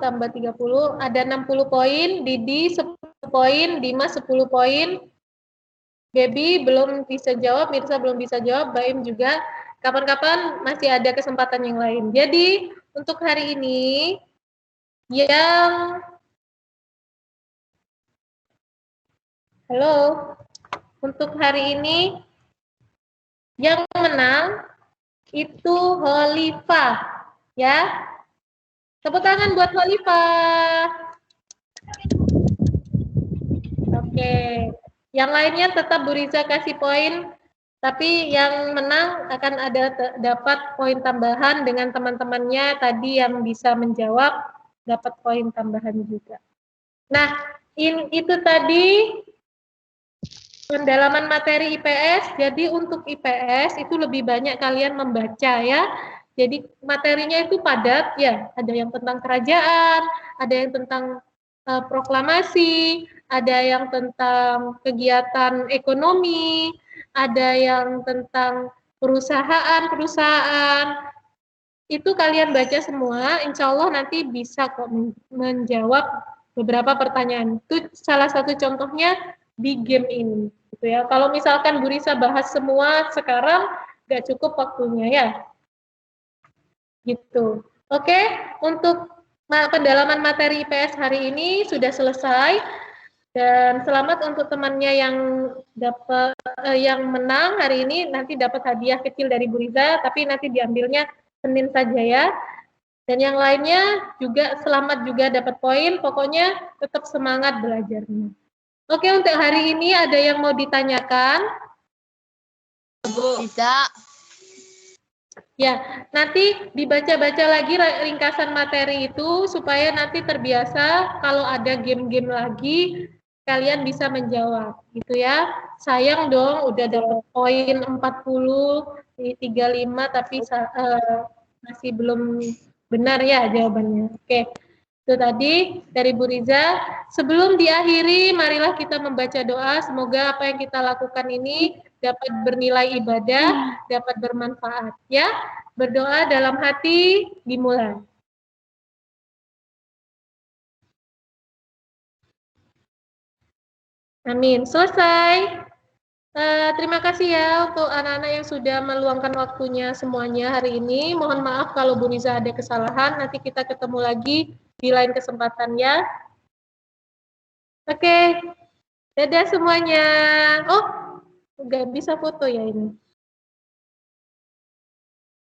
tambah 30 ada 60 poin, Didi 10 poin, Dimas 10 poin, Baby belum bisa jawab, Mirsa belum bisa jawab, Baim juga. Kapan-kapan masih ada kesempatan yang lain. Jadi untuk hari ini yang untuk hari ini yang menang itu Khalifah, ya. Tepuk tangan buat Khalifah. Oke. Yang lainnya tetap Bu Riza kasih poin, tapi yang menang akan ada dapat poin tambahan dengan teman-temannya tadi yang bisa menjawab dapat poin tambahan juga. Nah, itu tadi pendalaman materi IPS. Jadi untuk IPS itu lebih banyak kalian membaca ya. Jadi materinya itu padat ya, ada yang tentang kerajaan, ada yang tentang proklamasi, ada yang tentang kegiatan ekonomi, ada yang tentang perusahaan. Itu kalian baca semua, insya Allah nanti bisa kok menjawab beberapa pertanyaan. Itu salah satu contohnya di game ini. Gitu ya. Kalau misalkan Bu Risa bahas semua sekarang, nggak cukup waktunya ya. Gitu. Oke, untuk pendalaman materi IPS hari ini sudah selesai. Dan selamat untuk temannya yang dapat yang menang hari ini, nanti dapat hadiah kecil dari Bu Riza, tapi nanti diambilnya Senin saja ya. Dan yang lainnya juga selamat juga dapat poin, pokoknya tetap semangat belajarnya. Oke, untuk hari ini ada yang mau ditanyakan? Bu. Tidak. Ya, nanti dibaca-baca lagi ringkasan materi itu supaya nanti terbiasa kalau ada game-game lagi kalian bisa menjawab gitu ya. Sayang dong udah dapat poin 40 di 35 tapi masih belum benar ya jawabannya. Oke. Itu tadi dari Bu Riza. Sebelum diakhiri, marilah kita membaca doa. Semoga apa yang kita lakukan ini dapat bernilai ibadah, dapat bermanfaat. Ya, berdoa dalam hati dimulai. Amin. Selesai. Terima kasih ya untuk anak-anak yang sudah meluangkan waktunya semuanya hari ini. Mohon maaf kalau Bu Riza ada kesalahan. Nanti kita ketemu lagi di lain kesempatan ya. Oke, dadah semuanya. Oh, nggak bisa foto ya ini.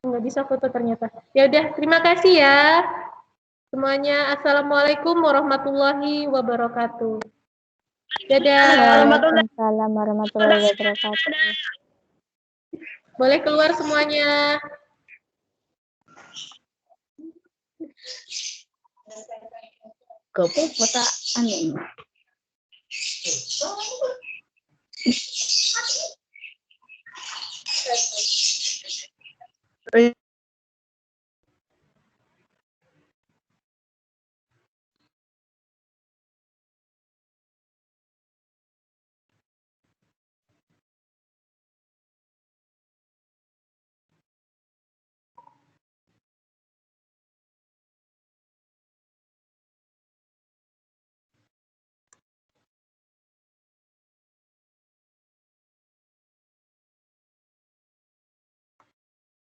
Nggak bisa foto ternyata. Ya udah, terima kasih ya semuanya. Assalamualaikum warahmatullahi wabarakatuh. Dadah. Waalaikumsalam warahmatullahi wabarakatuh. Boleh keluar semuanya. Gopo foto ane.